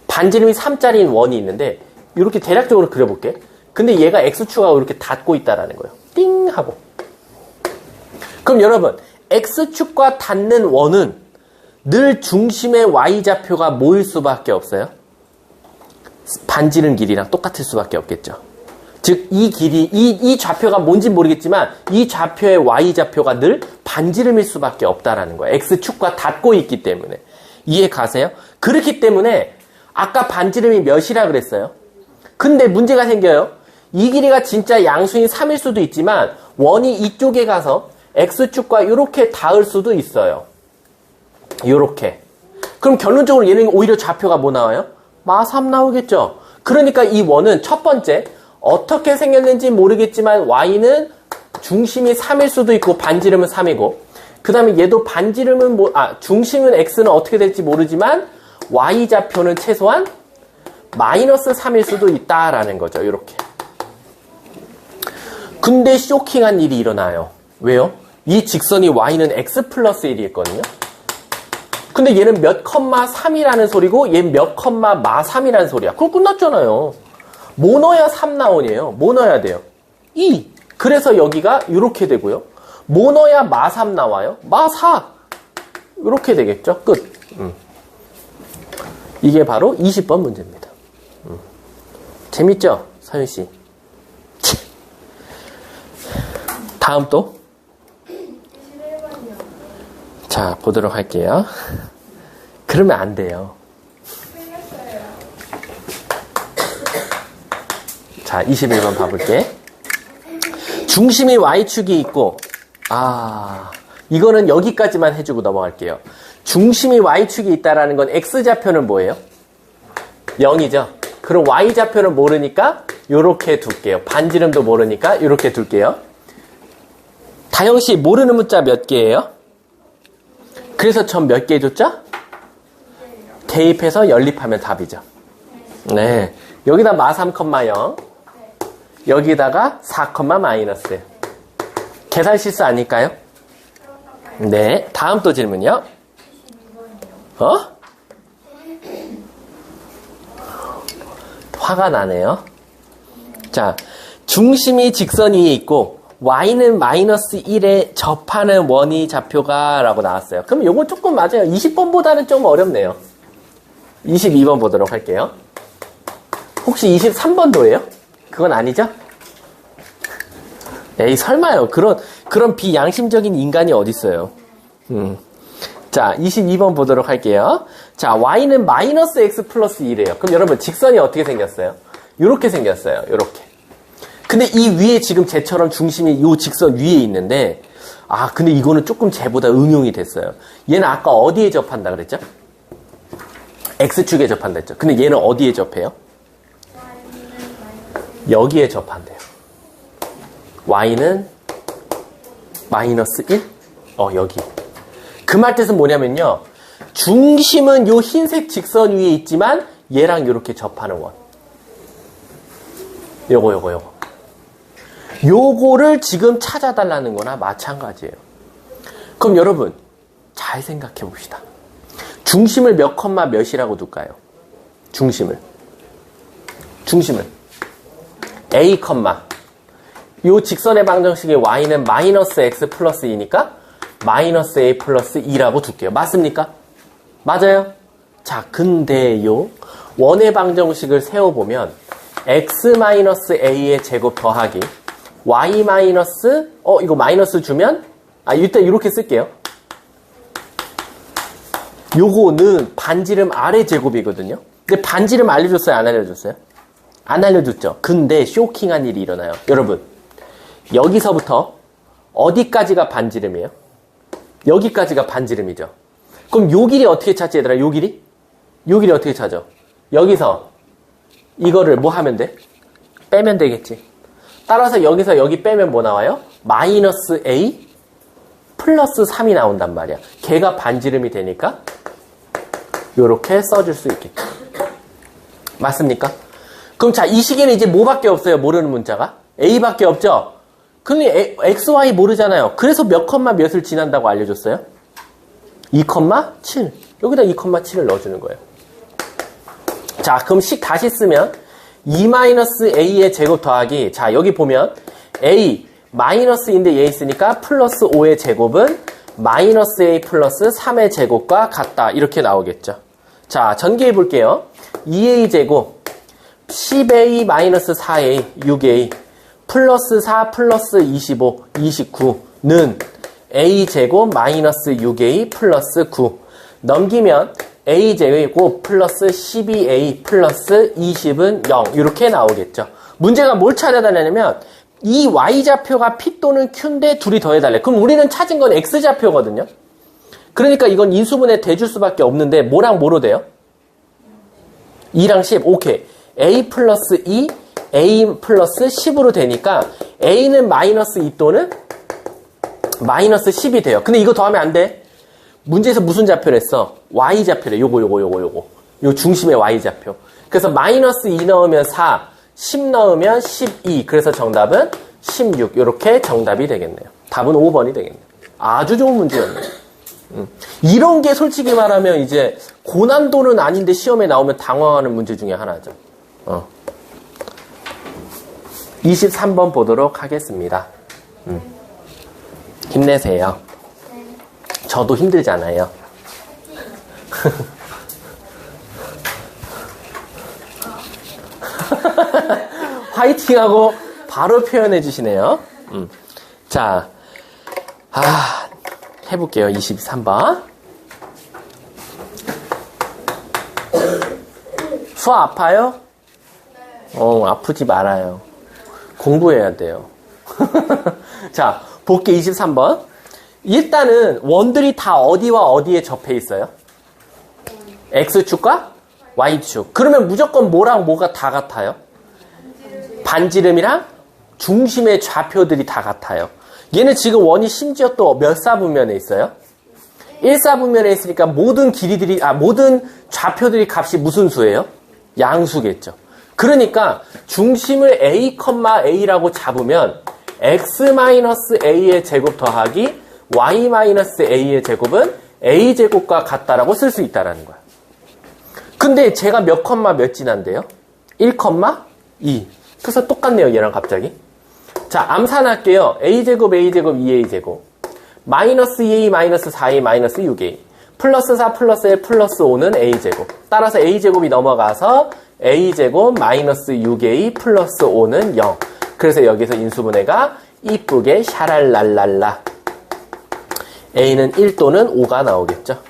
반지름이 3짜리인 원이 있는데 이렇게 대략적으로 그려볼게. 근데 얘가 X축하고 이렇게 닿고 있다라는 거예요. 띵 하고. 그럼 여러분, X축과 닿는 원은 늘 중심의 Y좌표가 뭐일 수밖에 없어요? 반지름 길이랑 똑같을 수밖에 없겠죠. 즉, 이 길이, 이 좌표가 뭔지 모르겠지만 이 좌표의 Y좌표가 늘 반지름일 수밖에 없다라는 거예요. X축과 닿고 있기 때문에. 이해 가세요? 그렇기 때문에 아까 반지름이 몇이라 그랬어요? 근데 문제가 생겨요. 이 길이가 진짜 양수인 3일 수도 있지만 원이 이쪽에 가서 X축과 이렇게 닿을 수도 있어요. 이렇게. 그럼 결론적으로 얘는 오히려 좌표가 뭐 나와요? 마3 나오겠죠. 그러니까 이 원은 첫 번째 어떻게 생겼는지 모르겠지만 Y는 중심이 3일 수도 있고 반지름은 3이고 그 다음에 얘도 반지름은 중심은 X는 어떻게 될지 모르지만 Y좌표는 최소한 마이너스 3일 수도 있다라는 거죠. 이렇게. 근데 쇼킹한 일이 일어나요. 왜요? 이 직선이 Y는 X 플러스 1이 있거든요. 근데 얘는 몇 컴마 3이라는 소리고 얘는 몇 컴마 마 3이라는 소리야. 그럼 끝났잖아요. 뭐 넣어야 3 나오냐요? 뭐 넣어야 돼요? 2. 그래서 여기가 이렇게 되고요. 뭐 넣어야 마 3 나와요? 마 4. 이렇게 되겠죠? 끝. 이게 바로 20번 문제입니다. 재밌죠? 서윤씨. 다음 또. 자, 보도록 할게요. 그러면 안 돼요. 자, 21번 봐볼게. 중심이 Y축이 있고, 이거는 여기까지만 해주고 넘어갈게요. 중심이 Y축이 있다라는 건 X좌표는 뭐예요? 0이죠. 그럼 Y좌표는 모르니까 요렇게 둘게요. 반지름도 모르니까 요렇게 둘게요. 다영씨 모르는 문자 몇 개예요? 그래서 전 몇 개 줬죠? 대입해서 연립하면 답이죠. 네. 여기다 마3, 0 여기다가 4, 마이너스. 계산 실수 아닐까요? 네. 다음 또 질문이요. 화가 나네요. 자, 중심이 직선 위에 있고 Y는 마이너스 1에 접하는 원이 좌표가 라고 나왔어요. 그럼 요거 조금 맞아요. 20번보다는 좀 어렵네요. 22번 보도록 할게요. 혹시 23번도예요? 그건 아니죠? 에이, 설마요. 그런 비양심적인 인간이 어딨어요. 자, 22번 보도록 할게요. 자, Y는 마이너스 X 플러스 1이에요. 그럼 여러분, 직선이 어떻게 생겼어요? 요렇게 생겼어요. 요렇게. 근데 이 위에 지금 쟤처럼 중심이 요 직선 위에 있는데, 근데 이거는 조금 쟤보다 응용이 됐어요. 얘는 아까 어디에 접한다 그랬죠? X축에 접한다 했죠. 근데 얘는 어디에 접해요? 여기에 접한대요. Y는 마이너스 1? 여기. 그 말 뜻은 뭐냐면요. 중심은 요 흰색 직선 위에 있지만 얘랑 이렇게 접하는 원. 요거. 요거를 지금 찾아달라는 거나 마찬가지예요. 그럼 여러분, 잘 생각해 봅시다. 중심을 몇 컴마 몇이라고 둘까요? 중심을. A 컴마. 요 직선의 방정식의 Y는 마이너스 X 플러스 2니까 마이너스 A 플러스 2라고 둘게요. 맞습니까? 맞아요? 자, 근데요. 원의 방정식을 세워보면 X 마이너스 A의 제곱 더하기 Y 마이너스 이거 마이너스 주면 일단 이렇게 쓸게요. 요거는 반지름 아래 제곱이거든요. 근데 반지름 알려줬어요? 안 알려줬어요? 안 알려줬죠. 근데 쇼킹한 일이 일어나요. 여러분, 여기서부터 어디까지가 반지름이에요? 여기까지가 반지름이죠. 그럼 요 길이 어떻게 찾지, 얘들아? 요 길이? 요 길이 어떻게 찾아? 여기서 이거를 뭐 하면 돼? 빼면 되겠지. 따라서 여기서 여기 빼면 뭐 나와요? 마이너스 A 플러스 3이 나온단 말이야. 걔가 반지름이 되니까 요렇게 써줄 수 있겠죠. 맞습니까? 그럼 자, 이 식에는 이제 뭐밖에 없어요? 모르는 문자가? A밖에 없죠? 근데 X, Y 모르잖아요. 그래서 몇 컴마 몇을 지난다고 알려줬어요? 2,7. 여기다 2,7을 넣어주는 거예요. 자, 그럼 식 다시 쓰면 2-A의 제곱 더하기, 자, 여기 보면 A, 마이너스인데 얘 있으니까 플러스 5의 제곱은 마이너스 A 플러스 3의 제곱과 같다. 이렇게 나오겠죠. 자, 전개해 볼게요. 2A 제곱, 10A 마이너스 4A, 6A, 플러스 4 플러스 25, 29는 A 제곱 마이너스 6A 플러스 9. 넘기면 A 제곱 플러스 12A 플러스 20은 0. 이렇게 나오겠죠. 문제가 뭘 찾아달라냐면 이 Y좌표가 P 또는 Q인데 둘이 더해달래. 그럼 우리는 찾은 건 X좌표거든요. 그러니까 이건 인수분해 대줄 수밖에 없는데 뭐랑 뭐로 돼요? 2랑 10. 오케이. A 플러스 2, A 플러스 10으로 되니까 A는 마이너스 2 또는 마이너스 10이 돼요. 근데 이거 더하면 안 돼. 문제에서 무슨 좌표를 했어? Y좌표래. 요거. 요 중심의 Y좌표. 그래서 마이너스 2 넣으면 4, 10 넣으면 12. 그래서 정답은 16. 요렇게 정답이 되겠네요. 답은 5번이 되겠네요. 아주 좋은 문제였네요. 이런 게 솔직히 말하면 이제 고난도는 아닌데 시험에 나오면 당황하는 문제 중에 하나죠. 23번 보도록 하겠습니다. 힘내세요. 저도 힘들잖아요. 화이팅하고 바로 표현해 주시네요. 자, 해볼게요. 23번. 수아 아파요? 아프지 말아요. 공부해야 돼요. 자, 볼게 23번. 일단은 원들이 다 어디와 어디에 접해 있어요? X축과 Y축. 그러면 무조건 뭐랑 뭐가 다 같아요? 반지름이랑 중심의 좌표들이 다 같아요. 얘는 지금 원이 심지어 또 몇 사분면에 있어요? 1사분면에 있으니까 모든 길이들이, 모든 좌표들이 값이 무슨 수예요? 양수겠죠. 그러니까 중심을 A, A라고 잡으면 X-A의 제곱 더하기 Y-A의 제곱은 A제곱과 같다라고 쓸 수 있다라는 거야. 근데 제가 몇 컴마 몇 지난데요? 1,2. 그래서 똑같네요, 얘랑 갑자기. 자, 암산할게요. A제곱, 2A제곱. 마이너스 2A, 마이너스 4A, 마이너스 6A. 플러스 4, 플러스 1, 플러스 5는 A제곱. 따라서 A제곱이 넘어가서 A제곱, 마이너스 6A, 플러스 5는 0. 그래서 여기서 인수분해가 이쁘게 샤랄랄랄라. A는 1 또는 5가 나오겠죠.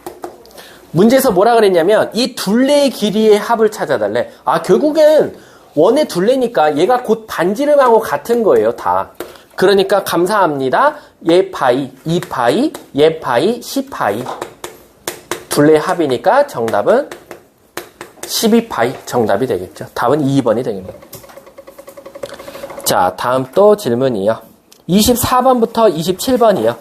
문제에서 뭐라 그랬냐면 이 둘레의 길이의 합을 찾아달래. 결국엔 원의 둘레니까 얘가 곧 반지름하고 같은 거예요, 다. 그러니까 감사합니다. 얘 파이, 2파이, 얘 파이, 10파이. 둘레의 합이니까 정답은 12파이 정답이 되겠죠. 답은 2번이 되겠네요. 자, 다음 또 질문이요. 24번부터 27번이요.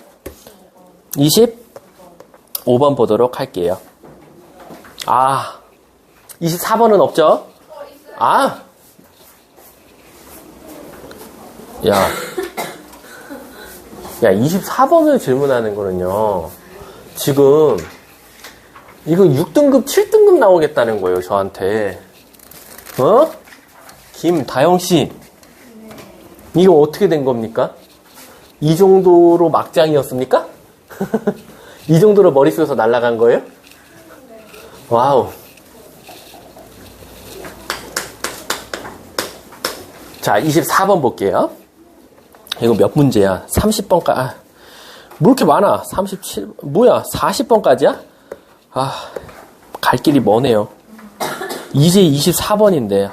25번 보도록 할게요. 24번은 없죠? 야, 24번을 질문하는 거는요. 지금 이거 6등급, 7등급 나오겠다는 거예요, 저한테. 김다영씨. 이거 어떻게 된 겁니까? 이 정도로 막장이었습니까? 이 정도로 머릿속에서 날아간 거예요? 와우. 자, 24번 볼게요. 이거 몇 문제야? 30번까지. 뭐 이렇게 많아? 37, 뭐야? 40번까지야? 갈 길이 머네요. 이제 24번인데.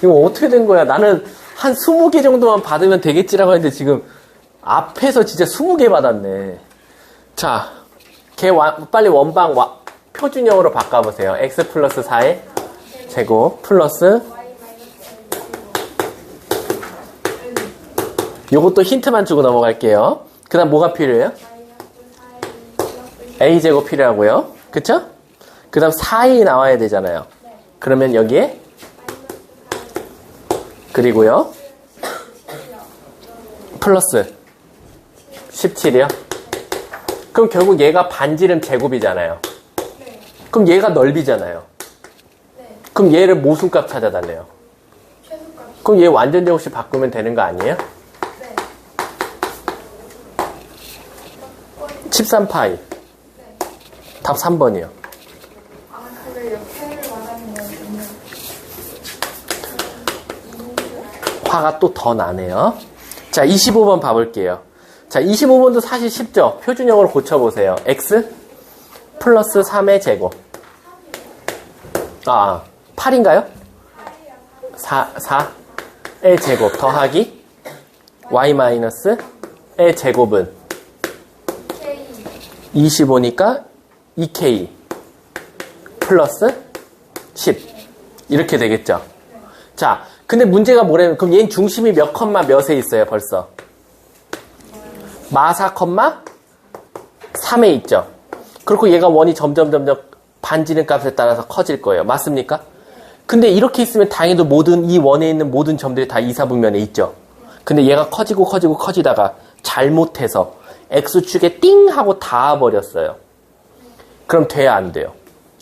이거 어떻게 된 거야? 나는 한 20개 정도만 받으면 되겠지라고 했는데 지금 앞에서 진짜 20개 받았네. 자, 빨리 원방 표준형으로 바꿔보세요. x 플러스 4의 제곱 플러스 요것도 힌트만 주고 넘어갈게요. 그 다음 뭐가 필요해요? a제곱 필요하고요. 그쵸? 그 다음 4이 나와야 되잖아요. 그러면 여기에 그리고요 플러스 17이요. 그럼 결국 얘가 반지름 제곱이잖아요. 그럼 얘가 넓이잖아요. 그럼 얘를 모순값 찾아달래요. 그럼 얘 완전 제곱식 바꾸면 되는 거 아니에요? 13파이. 답 3번이요. 화가 또 더 나네요. 자, 25번 봐볼게요. 자, 25번도 사실 쉽죠? 표준형으로 고쳐보세요. x 플러스 3의 제곱. 8인가요? 4의 제곱 더하기 y 마이너스 의 제곱은 25니까 2k 플러스 10 이렇게 되겠죠. 자, 근데 문제가 뭐냐면 그럼 얘는 중심이 몇 컴마 몇에 있어요 벌써? 마사 컴마 3에 있죠. 그리고 얘가 원이 점점 반지름 값에 따라서 커질 거예요. 맞습니까? 근데 이렇게 있으면 당연히 이 원에 있는 모든 점들이 다 이사분면에 있죠. 근데 얘가 커지다가 잘못해서 X축에 띵 하고 닿아버렸어요. 그럼 돼야 안 돼요.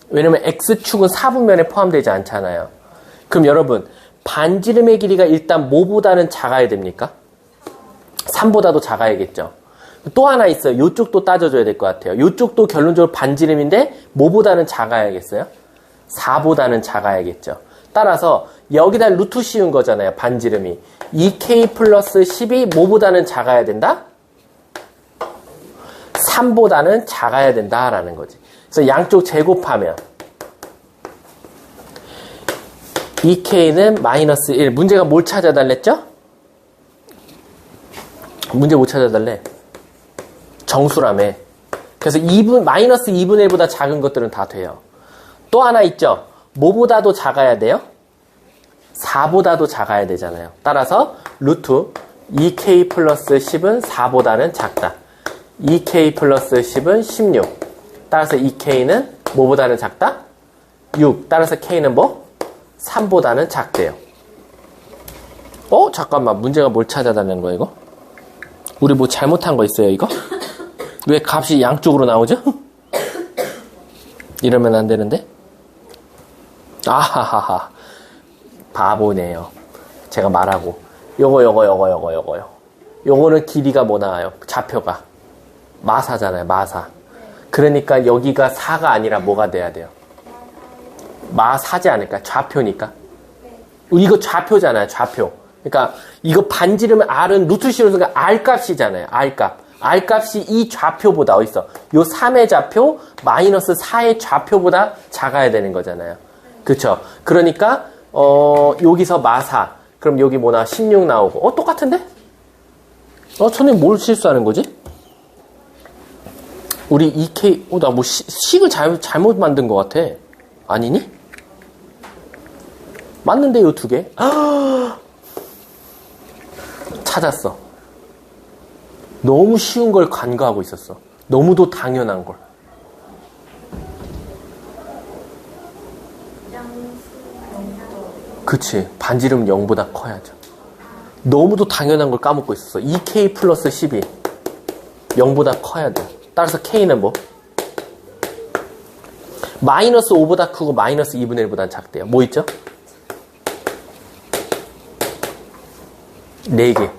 왜냐면 X축은 4분면에 포함되지 않잖아요. 그럼 여러분 반지름의 길이가 일단 뭐보다는 작아야 됩니까? 3보다도 작아야겠죠. 또 하나 있어요. 요쪽도 따져줘야 될 것 같아요. 요쪽도 결론적으로 반지름인데 뭐보다는 작아야겠어요? 4보다는 작아야겠죠. 따라서 여기다 루트 씌운 거잖아요. 반지름이. 2k 플러스 10이 뭐보다는 작아야 된다? 3보다는 작아야 된다라는 거지. 그래서 양쪽 제곱하면 2k는 마이너스 1. 문제가 뭘 찾아달랬죠? 문제 못 찾아달래. 정수라며. 그래서 마이너스 2분의 1보다 작은 것들은 다 돼요. 또 하나 있죠. 뭐보다도 작아야 돼요? 4보다도 작아야 되잖아요. 따라서 루트 2k 플러스 10은 4보다는 작다. 2k 플러스 10은 16. 따라서 2k는 뭐보다는 작다? 6. 따라서 k는 뭐? 3보다는 작대요. 잠깐만. 문제가 뭘 찾아달라는 거야 이거? 우리 뭐 잘못한 거 있어요 이거? 왜 값이 양쪽으로 나오죠? 이러면 안 되는데? 아하하하. 바보네요. 제가 말하고. 요거요. 요거는 길이가 뭐 나와요? 좌표가. 마사잖아요, 마사. 그러니까 여기가 4가 아니라 뭐가 돼야 돼요? 마사지 않을까? 좌표니까. 이거 좌표잖아요, 좌표. 그러니까 이거 반지름의 R은 루트 씌우는 순간 R 값이잖아요, R 값. R 값이 이 좌표보다 어딨어? 요 3의 좌표 마이너스 4의 좌표보다 작아야 되는 거잖아요. 그쵸? 그러니까 여기서 마사. 그럼 여기 뭐나 16 나오고. 똑같은데? 선생님 뭘 실수하는 거지? 우리 2K, 나 뭐 식을 잘못 만든 것 같아. 아니니? 맞는데 요 두 개? 찾았어. 너무 쉬운 걸 간과하고 있었어. 너무도 당연한 걸. 그치. 반지름은 0보다 커야죠. 너무도 당연한 걸 까먹고 있었어. 2k 플러스 12. 0보다 커야 돼. 따라서 k는 뭐? 마이너스 5보다 크고 마이너스 2분의 1보다 작대요. 뭐 있죠? 4개.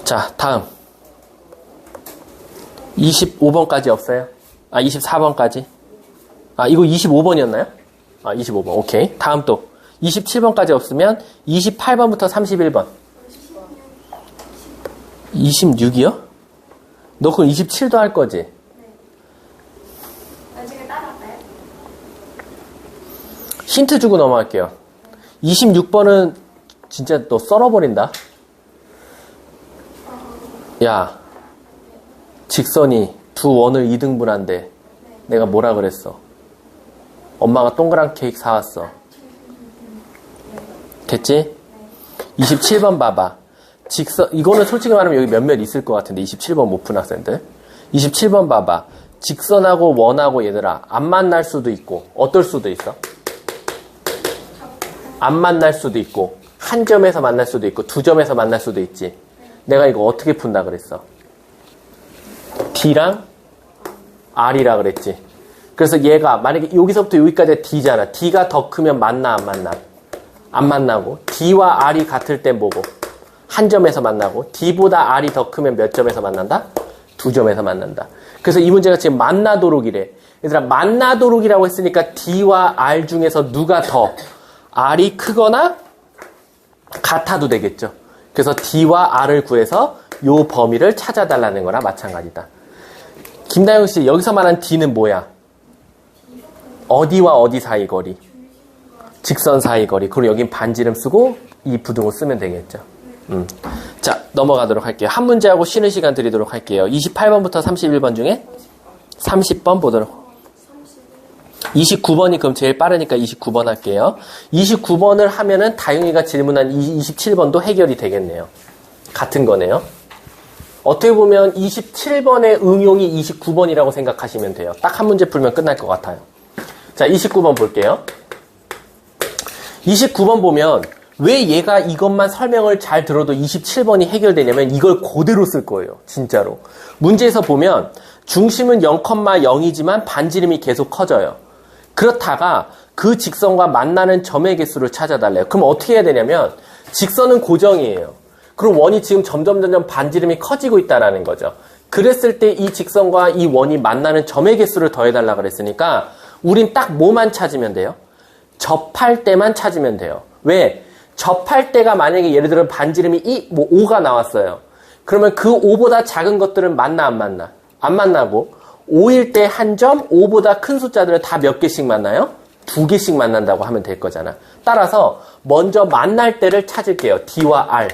자, 다음. 25번까지 없어요? 24번까지? 이거 25번이었나요? 25번. 오케이. 다음 또. 27번까지 없으면 28번부터 31번. 26이요? 너 그럼 27도 할 거지? 네. 나중에 따라갈까요? 힌트 주고 넘어갈게요. 26번은 진짜 너 썰어버린다. 야, 직선이 두 원을 2등분한데 내가 뭐라 그랬어? 엄마가 동그란 케이크 사왔어. 됐지? 27번 봐봐. 이거는 솔직히 말하면 여기 몇몇 있을 것 같은데, 27번 못 푼 학생들. 27번 봐봐. 직선하고 원하고 얘들아, 안 만날 수도 있고, 어떨 수도 있어? 안 만날 수도 있고, 한 점에서 만날 수도 있고, 두 점에서 만날 수도 있지. 내가 이거 어떻게 푼다 그랬어? D랑 R이라 그랬지. 그래서 얘가 만약에 여기서부터 여기까지 D잖아. D가 더 크면 만나 안 만나? 안 만나고, D와 R이 같을 땐 뭐고? 한 점에서 만나고, D보다 R이 더 크면 몇 점에서 만난다? 두 점에서 만난다. 그래서 이 문제가 지금 만나도록이래. 얘들아, 만나도록이라고 했으니까 D와 R 중에서 누가 더 R이 크거나 같아도 되겠죠. 그래서 D와 R을 구해서 요 범위를 찾아달라는 거나 마찬가지다. 김다영 씨, 여기서 말한 D는 뭐야? 어디와 어디 사이 거리? 직선 사이 거리. 그리고 여긴 반지름 쓰고 이 부등호 쓰면 되겠죠. 자, 넘어가도록 할게요. 한 문제하고 쉬는 시간 드리도록 할게요. 28번부터 31번 중에 30번 보도록. 29번이 그럼 제일 빠르니까 29번 할게요. 29번을 하면은 다영이가 질문한 27번도 해결이 되겠네요. 같은 거네요. 어떻게 보면 27번의 응용이 29번이라고 생각하시면 돼요. 딱 한 문제 풀면 끝날 것 같아요. 자, 29번 볼게요. 29번 보면 왜 얘가 이것만 설명을 잘 들어도 27번이 해결되냐면 이걸 그대로 쓸 거예요. 진짜로. 문제에서 보면 중심은 0,0이지만 반지름이 계속 커져요. 그렇다가 그 직선과 만나는 점의 개수를 찾아달래요. 그럼 어떻게 해야 되냐면 직선은 고정이에요. 그럼 원이 지금 점점 반지름이 커지고 있다는 거죠. 그랬을 때 이 직선과 이 원이 만나는 점의 개수를 더해달라 그랬으니까 우린 딱 뭐만 찾으면 돼요? 접할 때만 찾으면 돼요. 왜? 접할 때가 만약에 예를 들어 반지름이 5가 나왔어요. 그러면 그 5보다 작은 것들은 만나 안 만나? 안 만나고 5일 때 한 점, 5보다 큰 숫자들은 다 몇 개씩 만나요? 2개씩 만난다고 하면 될 거잖아. 따라서 먼저 만날 때를 찾을게요. D와 R.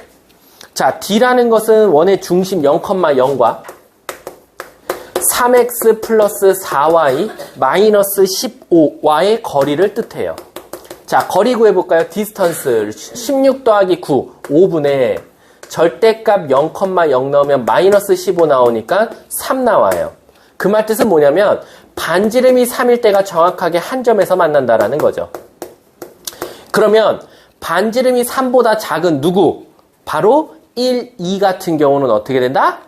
자, D라는 것은 원의 중심 0,0과 3x 플러스 4y 마이너스 15와의 거리를 뜻해요. 자, 거리 구해볼까요? 디스턴스 16 더하기 9, 5분의 절대값 0,0 넣으면 마이너스 15 나오니까 3 나와요. 그 말 뜻은 뭐냐면 반지름이 3일 때가 정확하게 한 점에서 만난다라는 거죠. 그러면 반지름이 3보다 작은 누구? 바로 1, 2 같은 경우는 어떻게 된다?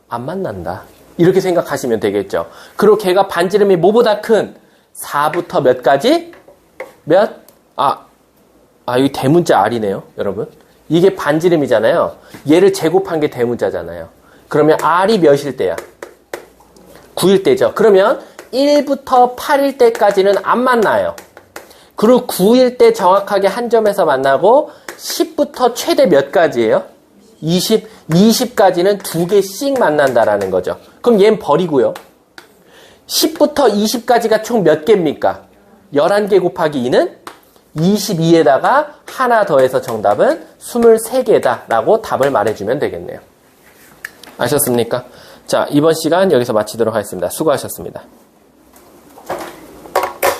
안 만난다. 이렇게 생각하시면 되겠죠. 그리고 걔가 반지름이 뭐보다 큰 4부터 몇 가지? 여기 대문자 R이네요, 여러분. 이게 반지름이잖아요. 얘를 제곱한 게 대문자잖아요. 그러면 R이 몇일 때야? 9일 때죠. 그러면 1부터 8일 때까지는 안 만나요. 그리고 9일 때 정확하게 한 점에서 만나고 10부터 최대 몇 가지예요? 20까지는 2개씩 만난다라는 거죠. 그럼 얘는 버리고요. 10부터 20까지가 총 몇 개입니까? 11개 곱하기 2는 22에다가 하나 더해서 정답은 23개다 라고 답을 말해주면 되겠네요. 아셨습니까? 자, 이번 시간 여기서 마치도록 하겠습니다. 수고하셨습니다.